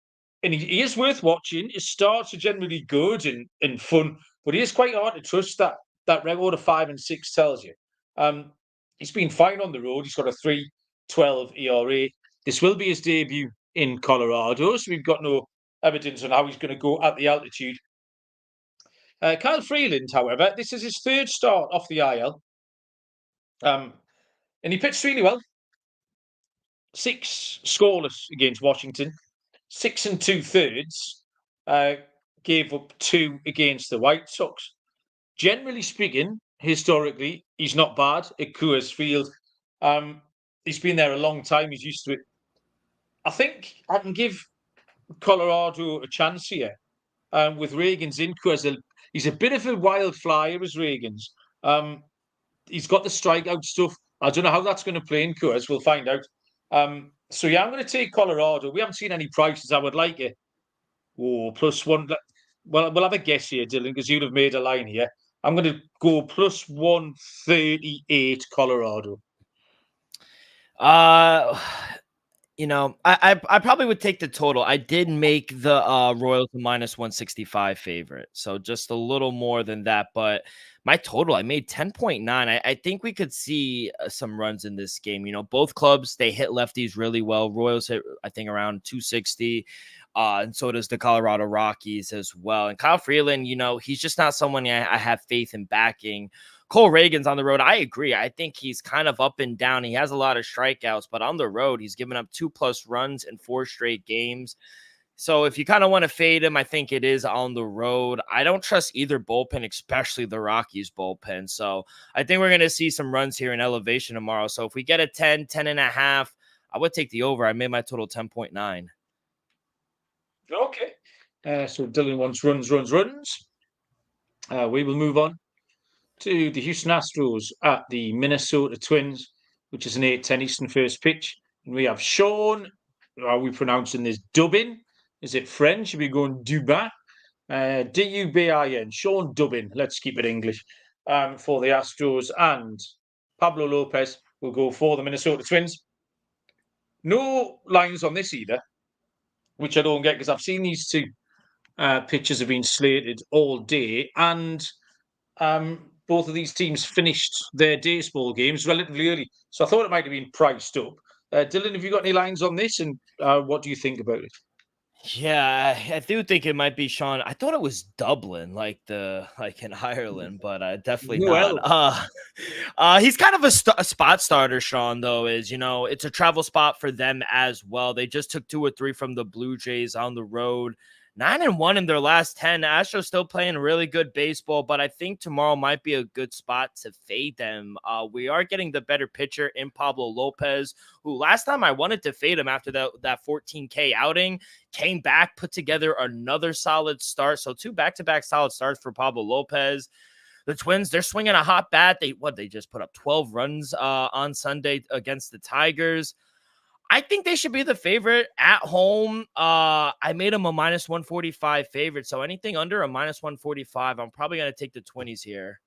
And he is worth watching. His starts are generally good and fun, but he is quite hard to trust. That record of 5 and 6 tells you. He's been fine on the road. He's got a 3.12 ERA. This will be his debut in Colorado, so we've got no evidence on how he's going to go at the altitude. Kyle Freeland, however, this is his 3rd start off the IL. And he pitched really well. 6 scoreless against Washington. 6 2/3, gave up 2 against the White Sox. Generally speaking, historically, he's not bad at Coors Field. He's been there a long time. He's used to it. I think I can give Colorado a chance here. With Reagan's in Coors, he's a bit of a wild flyer as Reagan's. He's got the strikeout stuff. I don't know how that's going to play in Coors. We'll find out. So yeah, I'm going to take Colorado. We haven't seen any prices. I would like it. Oh, +1. Well, we'll have a guess here, Dylan, because you'd have made a line here. I'm going to go +138 Colorado.
I probably would take the total. I did make the Royals a -165 favorite, so just a little more than that. But my total, I made 10.9. I think we could see some runs in this game. Both clubs, they hit lefties really well. Royals hit, I think, around 260. And so does the Colorado Rockies as well. And Kyle Freeland, he's just not someone I have faith in backing. Cole Reagan's on the road. I agree. I think he's kind of up and down. He has a lot of strikeouts, but on the road, he's given up 2+ runs in 4 straight games. So if you kind of want to fade him, I think it is on the road. I don't trust either bullpen, especially the Rockies bullpen. So I think we're going to see some runs here in elevation tomorrow. So if we get a 10.5, I would take the over. I made my total 10.9.
Okay. So Dylan wants runs. We will move on to the Houston Astros at the Minnesota Twins, which is an 8:10 Eastern first pitch. And we have Sean. Are we pronouncing this Dubin? Is it French? Are we going Dubin? Dubin. Sean Dubin. Let's keep it English. For the Astros, and Pablo Lopez will go for the Minnesota Twins. No lines on this either, which I don't get because I've seen these two pitchers have been slated all day, and both of these teams finished their baseball games relatively early. So I thought it might have been priced up. Dylan, have you got any lines on this, and what do you think about it?
Yeah, I do think it might be Sean. I thought it was Dublin, like in Ireland, but definitely not. He's kind of a spot starter, Sean, though, it's a travel spot for them as well. They just took 2 or 3 from the Blue Jays on the road. 9-1 in their last 10. Astros still playing really good baseball, but I think tomorrow might be a good spot to fade them. We are getting the better pitcher in Pablo Lopez, who last time I wanted to fade him after that 14K outing, came back, put together another solid start. So 2 back-to-back solid starts for Pablo Lopez. The Twins, they're swinging a hot bat. They just put up 12 runs on Sunday against the Tigers. I think they should be the favorite at home. I made them a -145 favorite. So anything under a -145, I'm probably going to take the 20s here.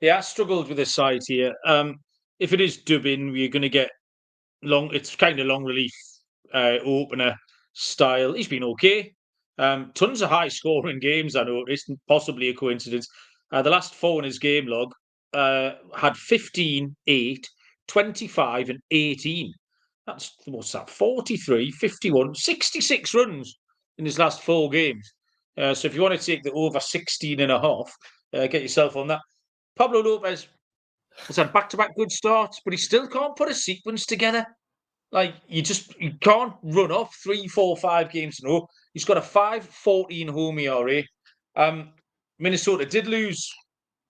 Yeah, I struggled with this side here. If it is Dubin, we're going to get it's kind of long relief opener style. He's been okay. Tons of high scoring games, I noticed, possibly a coincidence. The last 4 in his game log had 15, 8, 25 and 18. What's that? 43, 51, 66 runs in his last 4 games. So if you want to take the over 16.5, get yourself on that. Pablo Lopez has had back-to-back good starts, but he still can't put a sequence together. Like, you can't run off 3, 4, 5 games in a row. He's got a 5.14 home ERA. Minnesota did lose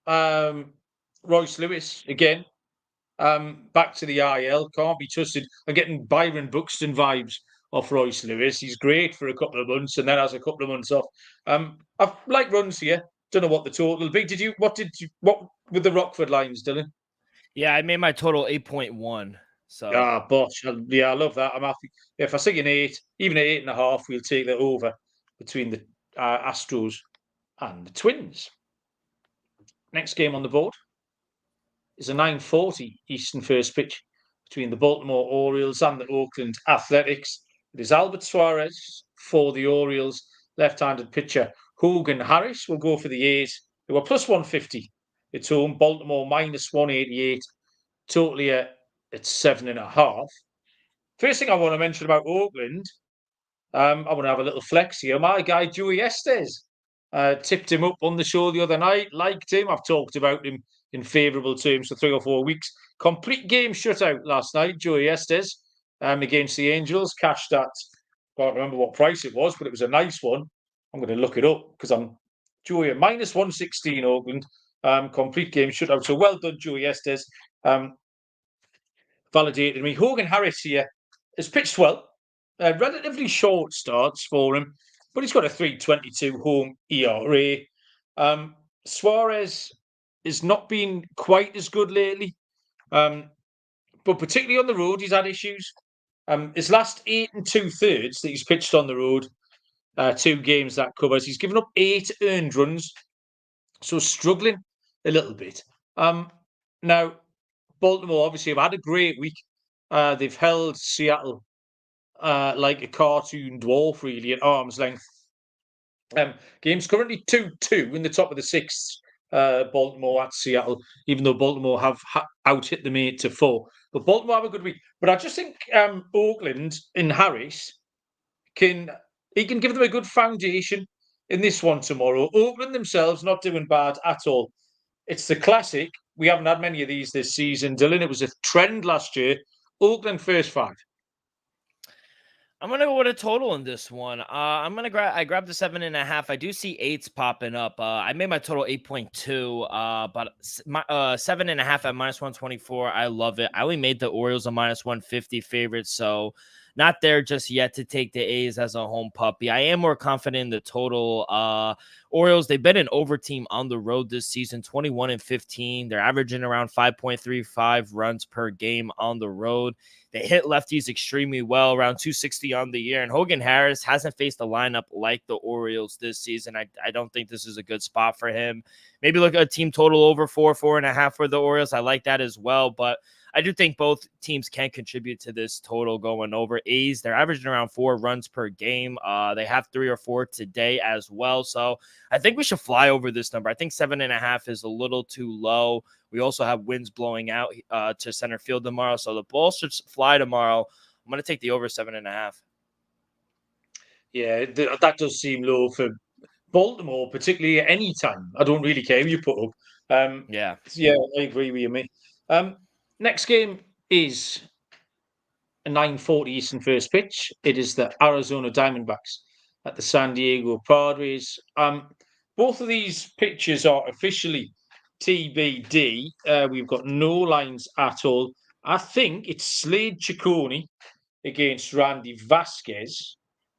Royce Lewis again. Back to the IL, can't be trusted. I'm getting Byron Buxton vibes off Royce Lewis. He's great for a couple of months and then has a couple of months off. I've like runs here. Don't know what the total will be. What with the Rockford lines, Dylan?
Yeah, I made my total 8.1. So
bosh. I love that. I'm happy. If I see an 8, even an 8.5, we'll take that over between the Astros and the Twins. Next game on the board is a 9:40 Eastern first pitch between the Baltimore Orioles and the Oakland Athletics. It is Albert Suarez for the Orioles. Left-handed pitcher Hogan Harris will go for the A's, who are +150 at home. Baltimore -188. Totally at 7.5. First thing I want to mention about Oakland, I want to have a little flex here. My guy Joey Estes, tipped him up on the show the other night. Liked him. I've talked about him in favourable terms for 3 or 4 weeks. Complete game shutout last night, Joey Estes. against the Angels. Cashed at, can't remember what price it was, but it was a nice one. I'm going to look it up because I'm Joey minus 116 Oakland. Complete game shutout. So well done, Joey Estes. Validated me. Hogan Harris here has pitched well. Relatively short starts for him, but he's got a 3.22 home ERA. Suarez has not been quite as good lately, but particularly on the road, he's had issues. His last 8 2/3 that he's pitched on the road, 2 games that covers, he's given up 8 earned runs, so struggling a little bit. Now, Baltimore obviously have had a great week. They've held Seattle like a cartoon dwarf, really, at arm's length. Game's currently 2-2 in the top of the 6th. Baltimore at Seattle, even though Baltimore have out-hit them 8-4. But Baltimore have a good week. But I just think Oakland in Harris can give them a good foundation in this one tomorrow. Oakland themselves not doing bad at all. It's the classic. We haven't had many of these this season, Dylan. It was a trend last year. Oakland first 5.
I'm gonna go with a total in this one. I grabbed the 7.5. I do see 8s popping up. I made my total 8.2. But my 7.5 at minus 124. I love it. I only made the Orioles a minus 150 favorite, so not there just yet to take the A's as a home puppy. I am more confident in the total. Orioles, they've been an over team on the road this season, 21-15. They're averaging around 5.35 runs per game on the road. They hit lefties extremely well, around 260 on the year. And Hogan Harris hasn't faced a lineup like the Orioles this season. I don't think this is a good spot for him. Maybe look at a team total over 4.5 for the Orioles. I like that as well. But I do think both teams can contribute to this total going over. A's, they're averaging around 4 runs per game. They have 3 or 4 today as well. So I think we should fly over this number. I think 7.5 is a little too low. We also have winds blowing out to center field tomorrow. So the ball should fly tomorrow. I'm going to take the over 7.5.
Yeah, that does seem low for Baltimore, particularly at any time. I don't really care who you put up.
Yeah,
I agree with you, mate. Next game is a 9:40 Eastern first pitch. It is the Arizona Diamondbacks at the San Diego Padres. Both of these pitches are officially TBD. We've got no lines at all. I think it's Slade Ciccone against Randy Vasquez.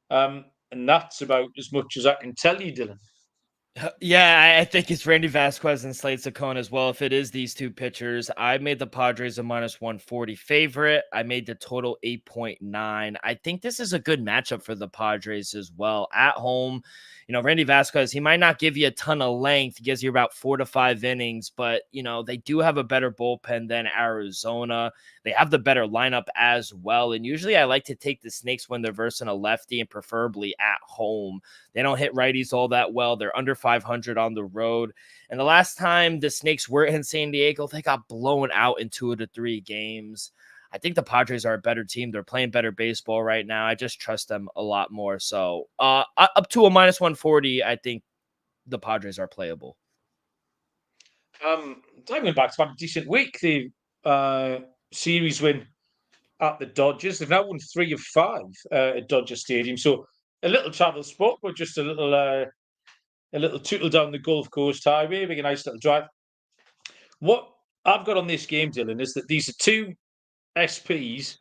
And that's about as much as I can tell you, Dylan.
Yeah, I think it's Randy Vasquez and Slade Ciccone as well. If it is these two pitchers, I made the Padres a minus 140 favorite. I made the total 8.9. I think this is a good matchup for the Padres as well. At home, Randy Vasquez, he might not give you a ton of length. He gives you about 4 to 5 innings, but, they do have a better bullpen than Arizona. They have the better lineup as well. And usually I like to take the Snakes when they're versing a lefty and preferably at home. They don't hit righties all that well. They're under 500 on the road. And the last time the Snakes were in San Diego, they got blown out in 2 to 3 games. I think the Padres are a better team. They're playing better baseball right now. I just trust them a lot more. So up to a minus 140, I think the Padres are playable.
Diamondbacks had a decent week. The series win at the Dodgers. They've now won 3 of 5 at Dodger Stadium. So a little travel spot, but just a little tootle down the Gulf Coast Highway, make a nice little drive. What I've got on this game, Dylan, is that these are 2 SPs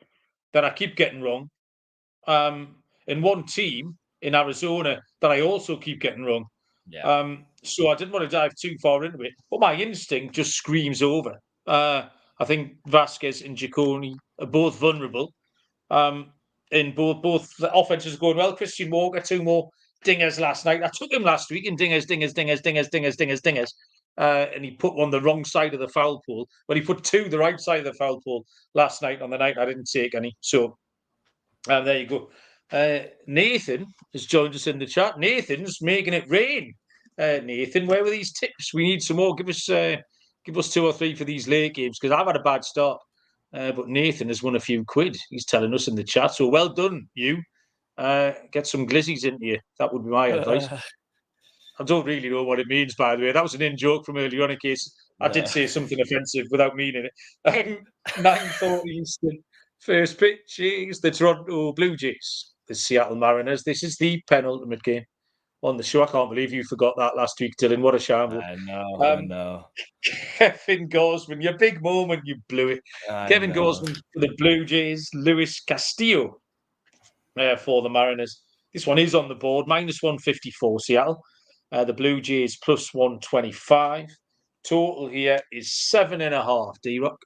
that I keep getting wrong, and one team in Arizona that I also keep getting wrong.
Yeah.
So I didn't want to dive too far into it, but my instinct just screams over. I think Vasquez and Ciccone are both vulnerable. And both the offenses are going well. Christian Walker, 2 more dingers last night. I took him last week in dingers. And he put one the wrong side of the foul pole. But he put 2 the right side of the foul pole last night on the night I didn't take any. So there you go. Nathan has joined us in the chat. Nathan's making it rain. Nathan, where were these tips? We need some more. Give us 2 or 3 for these late games because I've had a bad start. But Nathan has won a few quid. He's telling us in the chat. So well done, you. Get some glizzies into you. That would be my advice. I don't really know what it means, by the way. That was an in-joke from earlier on in case I did say something offensive without meaning it. 9:40 Eastern First pitch is the Toronto Blue Jays, the Seattle Mariners. This is the penultimate game on the show. I can't believe you forgot that last week, Dylan. What a shame.
I know. I
Um,
know.
Kevin Gausman, your big moment, you blew it.
I
Kevin
know.
Gausman for the Blue Jays, Luis Castillo for the Mariners. This one is on the board, -154 Seattle. The Blue Jays +125. Total here is 7.5, D-Rock.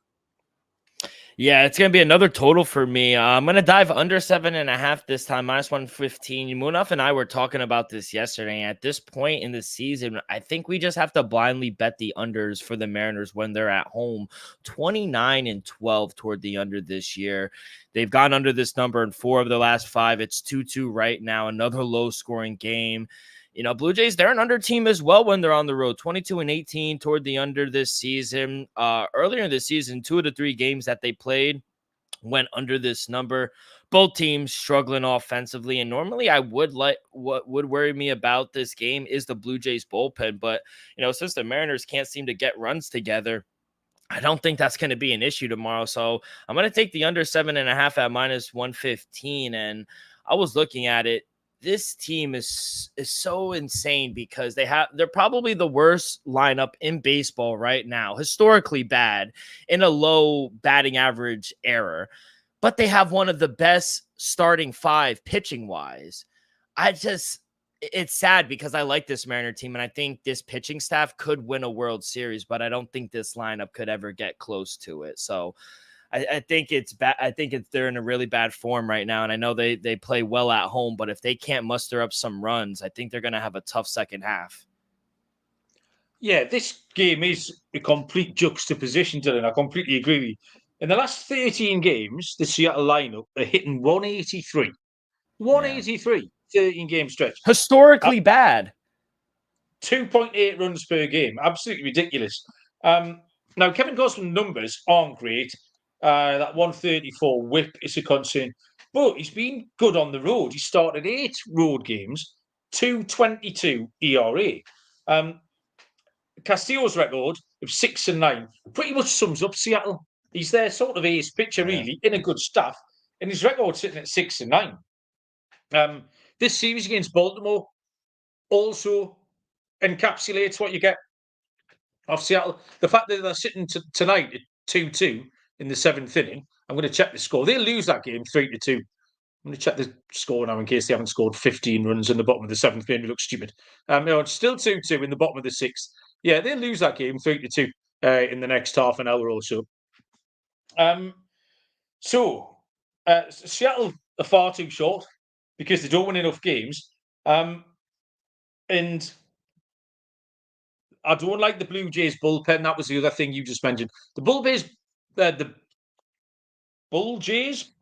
Yeah, it's going to be another total for me. I'm going to dive under 7.5 this time, -115. Munaf and I were talking about this yesterday. At this point in the season, I think we just have to blindly bet the unders for the Mariners when they're at home. 29-12 toward the under this year. They've gone under this number in 4 of the last 5. It's 2-2 right now, another low-scoring game. You know, Blue Jays, they're an under team as well when they're on the road. 22-18 toward the under this season. Earlier in the season, 2 of the 3 games that they played went under this number. Both teams struggling offensively. And normally I would like, what would worry me about this game is the Blue Jays bullpen. But, you know, since the Mariners can't seem to get runs together, I don't think that's going to be an issue tomorrow. So I'm going to take the under 7.5 at -115. And I was looking at it. This team is so insane because they're probably the worst lineup in baseball right now, historically bad, in a low batting average era, but they have one of the best starting 5 pitching wise. It's sad because I like this Mariner team and I think this pitching staff could win a World Series, but I don't think this lineup could ever get close to it. So I think it's bad. I think they're in a really bad form right now. And I know they play well at home, but if they can't muster up some runs, I think they're going to have a tough second half.
Yeah, this game is a complete juxtaposition, Dylan. I completely agree with you. In the last 13 games, the Seattle lineup are hitting 183. 183, 13-game stretch.
Historically bad.
2.8 runs per game. Absolutely ridiculous. Now, Kevin Gausman's numbers aren't great. That 134 whip is a concern. But he's been good on the road. He started 8 road games, 2.22 ERA. Castillo's record of 6-9 pretty much sums up Seattle. He's their sort of ace pitcher, really, in a good staff. And his record's sitting at 6-9. This series against Baltimore also encapsulates what you get off Seattle. The fact that they're sitting tonight at 2-2 in the 7th inning, I'm going to check the score. They'll lose that game 3-2. I'm going to check the score now in case they haven't scored 15 runs in the bottom of the 7th. Made me look stupid. It's still 2-2 in the bottom of the 6th. Yeah, they'll lose that game 3-2 in the next half an hour or so. Seattle are far too short because they don't win enough games. And I don't like the Blue Jays bullpen. That was the other thing you just mentioned. The Blue Jays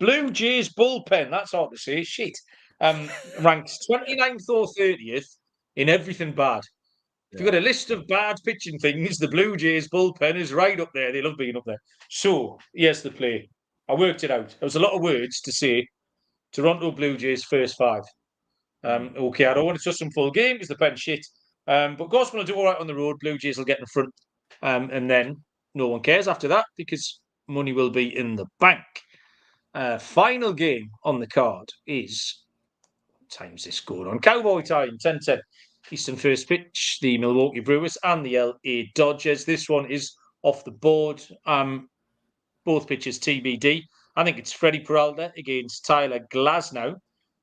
bullpen. That's hard to say. Shit. Ranks 29th or 30th in everything bad. If you've got a list of bad pitching things, the Blue Jays bullpen is right up there. They love being up there. So, yes, the play. I worked it out. There was a lot of words to say. Toronto Blue Jays first 5. Okay, I don't want to trust them full game because the pen's shit. But Gausman will do all right on the road. Blue Jays will get in front. And then no one cares after that because money will be in the bank. Final game on the card is, what time's this going on? Cowboy time, 10:10. Eastern first pitch, the Milwaukee Brewers and the LA Dodgers. This one is off the board. Both pitches TBD. I think it's Freddie Peralta against Tyler Glasnow.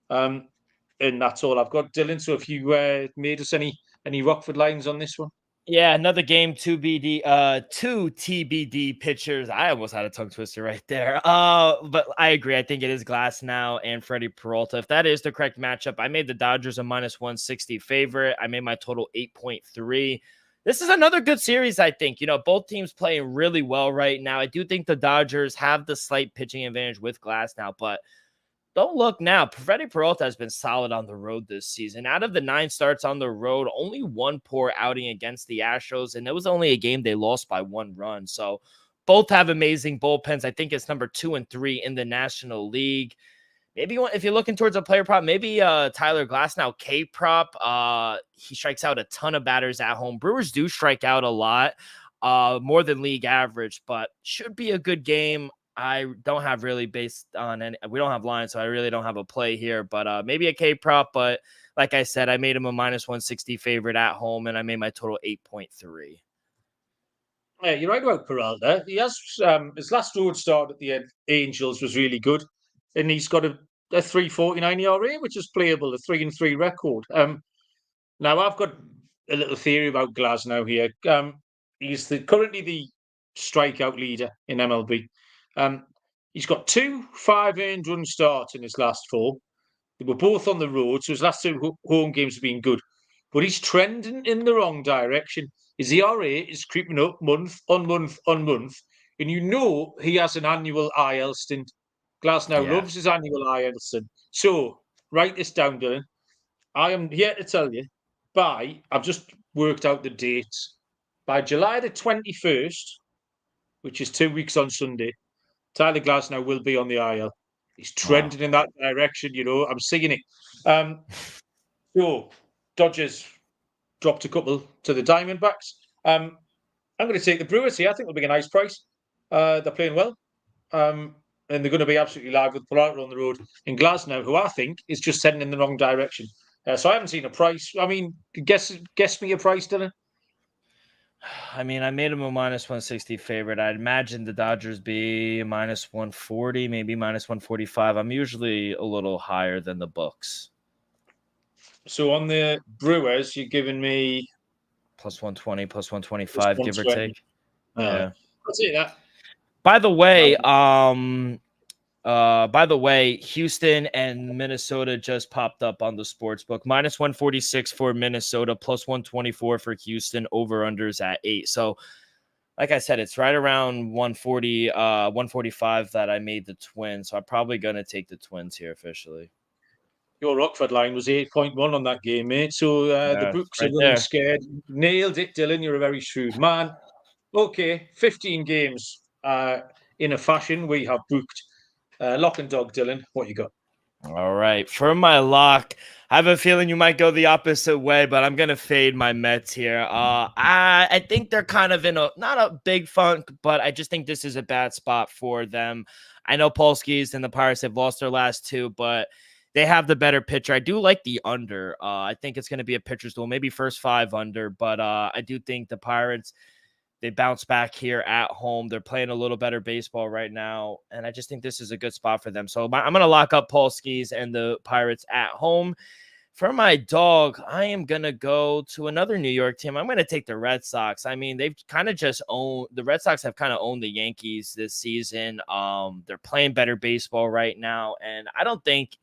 And that's all I've got, Dylan. So if you made us any Rockford lines on this one?
Yeah, another game, 2 TBD pitchers. I almost had a tongue twister right there. But I agree. I think it is Glasnow and Freddie Peralta. If that is the correct matchup, I made the Dodgers a -160 favorite. I made my total 8.3. This is another good series, I think. You know, both teams playing really well right now. I do think the Dodgers have the slight pitching advantage with Glasnow, but don't look now. Freddie Peralta has been solid on the road this season. Out of the 9 starts on the road, only 1 poor outing against the Astros, and it was only a game they lost by 1 run. So both have amazing bullpens. I think it's number 2 and 3 in the National League. Maybe if you're looking towards a player prop, maybe Tyler Glasnow K prop. He strikes out a ton of batters at home. Brewers do strike out a lot, more than league average, but should be a good game. I don't have really based on any. We don't have lines, so I really don't have a play here. But maybe a K prop. But like I said, I made him a -160 favorite at home, and I made my total 8.3.
Yeah, you're right about Peralta. He has his last road start at the Angels was really good, and he's got a 3.49 ERA, which is playable, a 3-3 record. Now I've got a little theory about Glasnow here. He's currently the strikeout leader in MLB. He's got 2 5 earned run starts in his last 4. They were both on the road, so his last 2 home games have been good. But he's trending in the wrong direction. His ERA is creeping up month on month on month, and you know he has an annual IL stint. Glasnow loves his annual IL stint. So write this down, Dylan. I am here to tell you, I've just worked out the dates. By July the 21st, which is 2 weeks on Sunday, Tyler Glasnow will be on the IL. He's trending in that direction, you know. I'm seeing it. So, Dodgers dropped a couple to the Diamondbacks. I'm going to take the Brewers here. I think it'll be a nice price. They're playing well. And they're going to be absolutely live with Peralta on the road in Glasnow, who I think is just heading in the wrong direction. So I haven't seen a price. I mean, guess me a price, Dylan.
I mean, I made him a -160 favorite. I'd imagine the Dodgers be -140, maybe -145. I'm usually a little higher than the books.
So on the Brewers, you're giving me
+120, +125, give or take.
Yeah, I'll take that.
By the way, Houston and Minnesota just popped up on the sports book. -146 for Minnesota, +124 for Houston. Over-unders at 8. So, like I said, it's right around 140, 145 that I made the Twins. So I'm probably going to take the Twins here officially.
Your Rockford line was 8.1 on that game, mate. So the books are running scared. Nailed it, Dylan. You're a very shrewd man. Okay, 15 games in a fashion we have booked. Lock and dog, Dylan. What you got?
All right. For my lock, I have a feeling you might go the opposite way, but I'm going to fade my Mets here. I think they're kind of in not a big funk, but I just think this is a bad spot for them. I know Polsky's and the Pirates have lost their last 2, but they have the better pitcher. I do like the under. I think it's going to be a pitcher's duel, maybe first 5 under, but I do think the Pirates, they bounce back here at home. They're playing a little better baseball right now, and I just think this is a good spot for them. So I'm going to lock up Polsky's and the Pirates at home. For my dog, I am going to go to another New York team. I'm going to take the Red Sox. I mean, they've kind of the Red Sox have kind of owned the Yankees this season. They're playing better baseball right now, and I don't think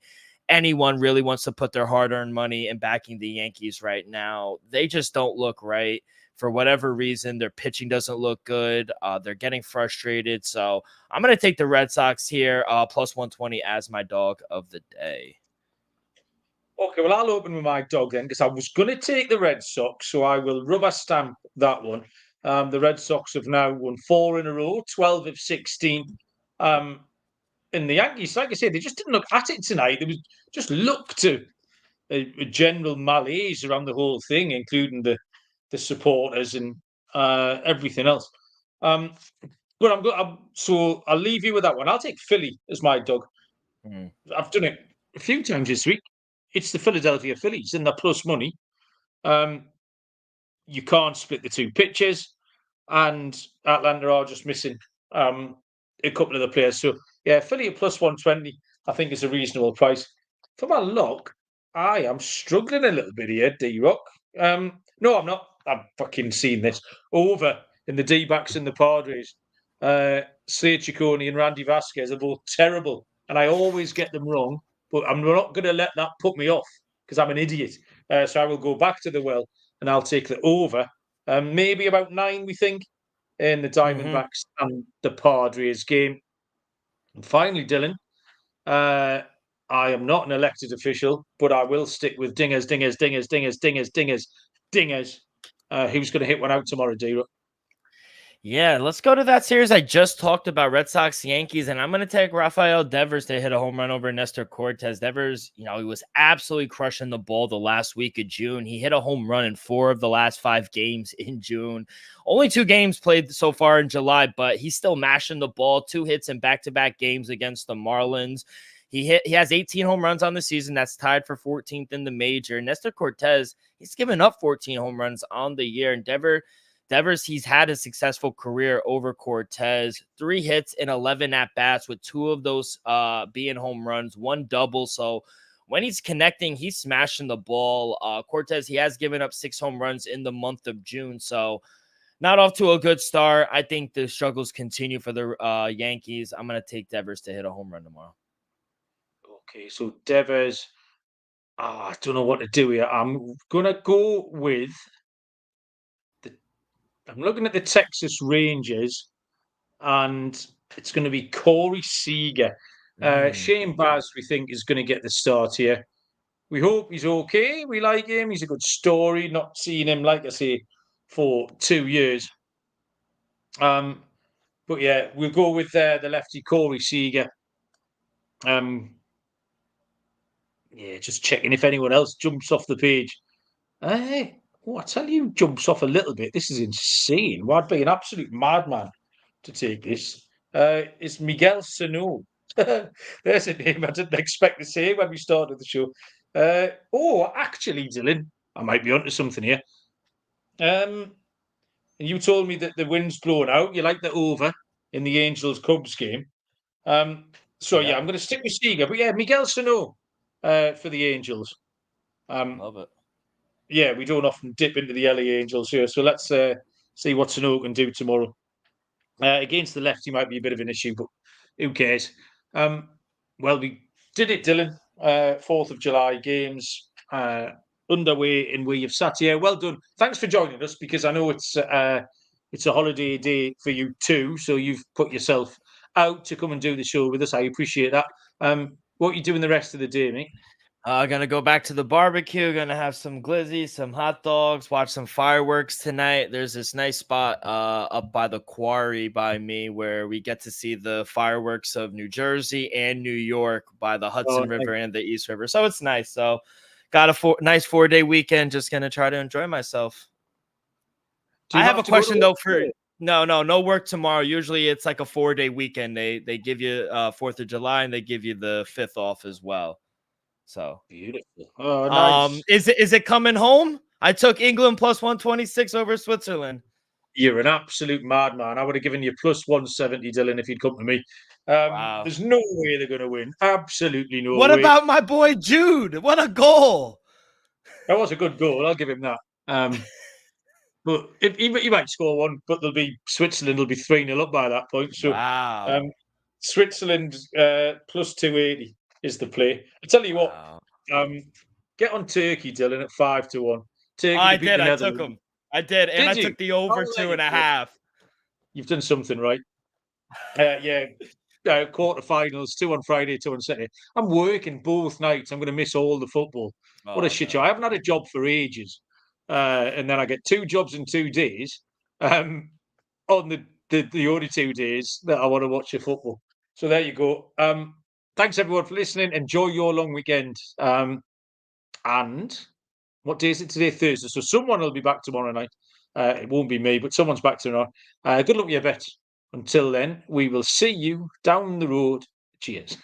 anyone really wants to put their hard-earned money in backing the Yankees right now. They just don't look right. For whatever reason, their pitching doesn't look good. They're getting frustrated. So I'm going to take the Red Sox here, +120 as my dog of the day.
Okay, well, I'll open with my dog then, because I was going to take the Red Sox, so I will rubber stamp that one. The Red Sox have now won 4 in a row, 12 of 16. And the Yankees, like I said, they just didn't look at it tonight. They just looked to a general malaise around the whole thing, including the supporters and everything else. But so I'll leave you with that one. I'll take Philly as my dog. I've done it a few times this week. It's the Philadelphia Phillies and the plus money. You can't split the 2 pitches, and Atlanta are just missing a couple of the players. So yeah, Philly at +120, I think is a reasonable price. For my lock, I am struggling a little bit here, D-Rock. No, I'm not. I've fucking seen this. Over in the D-backs and the Padres. Slade Ciccone and Randy Vasquez are both terrible, and I always get them wrong, but I'm not going to let that put me off because I'm an idiot. So I will go back to the well, and I'll take the over. Maybe about 9, we think, in the Diamondbacks and the Padres game. And finally, Dylan, I am not an elected official, but I will stick with dingers. Who's going to hit one out tomorrow, D-Rock?
Yeah, let's go to that series I just talked about, Red Sox Yankees, and I'm going to take Rafael Devers to hit a home run over Nestor Cortes. Devers, he was absolutely crushing the ball the last week of June. He hit a home run in 4 of the last 5 games in June. Only 2 games played so far in July, but he's still mashing the ball. 2 hits in back-to-back games against the Marlins. He has 18 home runs on the season. That's tied for 14th in the major. Nestor Cortes, he's given up 14 home runs on the year, and Devers, he's had a successful career over Cortes. 3 hits and 11 at-bats, with 2 of those being home runs, 1 double. So when he's connecting, he's smashing the ball. Cortes, he has given up 6 home runs in the month of June. So not off to a good start. I think the struggles continue for the Yankees. I'm going to take Devers to hit a home run tomorrow.
Okay, so Devers, I don't know what to do here. I'm going to go with I'm looking at the Texas Rangers, and it's going to be Corey Seager. Shane Baz, we think, is going to get the start here. We hope he's okay. We like him. He's a good story. Not seeing him, like I say, for 2 years. But yeah, we'll go with the lefty Corey Seager. Yeah, just checking if anyone else jumps off the page. I tell you, jumps off a little bit. This is insane. Well, I'd be an absolute madman to take this. It's Miguel Sano. There's a name I didn't expect to say when we started the show. Actually, Dylan, I might be onto something here. And you told me that the wind's blowing out. You like the over in the Angels Cubs game. Yeah, I'm going to stick with Seager. But yeah, Miguel Sano for the Angels.
Love it.
Yeah, we don't often dip into the LA Angels here. So let's see what Sano can do tomorrow. Against the lefty might be a bit of an issue, but who cares? Well, we did it, Dylan. 4th of July games underway and we have sat here. Well done. Thanks for joining us, because I know it's a holiday day for you too. So you've put yourself out to come and do the show with us. I appreciate that. What are you doing the rest of the day, mate?
Gonna go back to the barbecue. Gonna have some glizzy, some hot dogs, watch some fireworks tonight. There's this nice spot up by the quarry by me where we get to see the fireworks of New Jersey and New York by the Hudson River and the East River. So it's nice. So got a nice 4-day weekend. Just gonna try to enjoy myself. I have a question though for no work tomorrow. Usually it's like a 4-day weekend. They give you 4th of July and they give you the 5th off as well. So
beautiful. Oh, nice.
Is it coming home? I took England plus 126 over Switzerland.
You're an absolute madman. I would have given you plus 170, Dylan, if you'd come to me.
Wow.
There's no way they're going to win. Absolutely no way.
What about my boy Jude? What a goal!
That was a good goal. I'll give him that. But he might score one, but there'll be Switzerland will be 3-0 up by that point. So
wow.
Switzerland plus 280 is the play. I tell you what, get on Turkey, Dylan, at 5-1. Turkey
I did. I took them. I did, and I took the over 2.5.
You've done something right. Yeah. Quarterfinals, 2 on Friday, 2 on Saturday. I'm working both nights. I'm going to miss all the football. What a shit show. I haven't had a job for ages. And then I get 2 jobs in 2 days on the only 2 days that I want to watch the football. So there you go. Thanks, everyone, for listening. Enjoy your long weekend. And what day is it today? Thursday. So someone will be back tomorrow night. It won't be me, but someone's back tomorrow. Good luck with your bet. Until then, we will see you down the road. Cheers.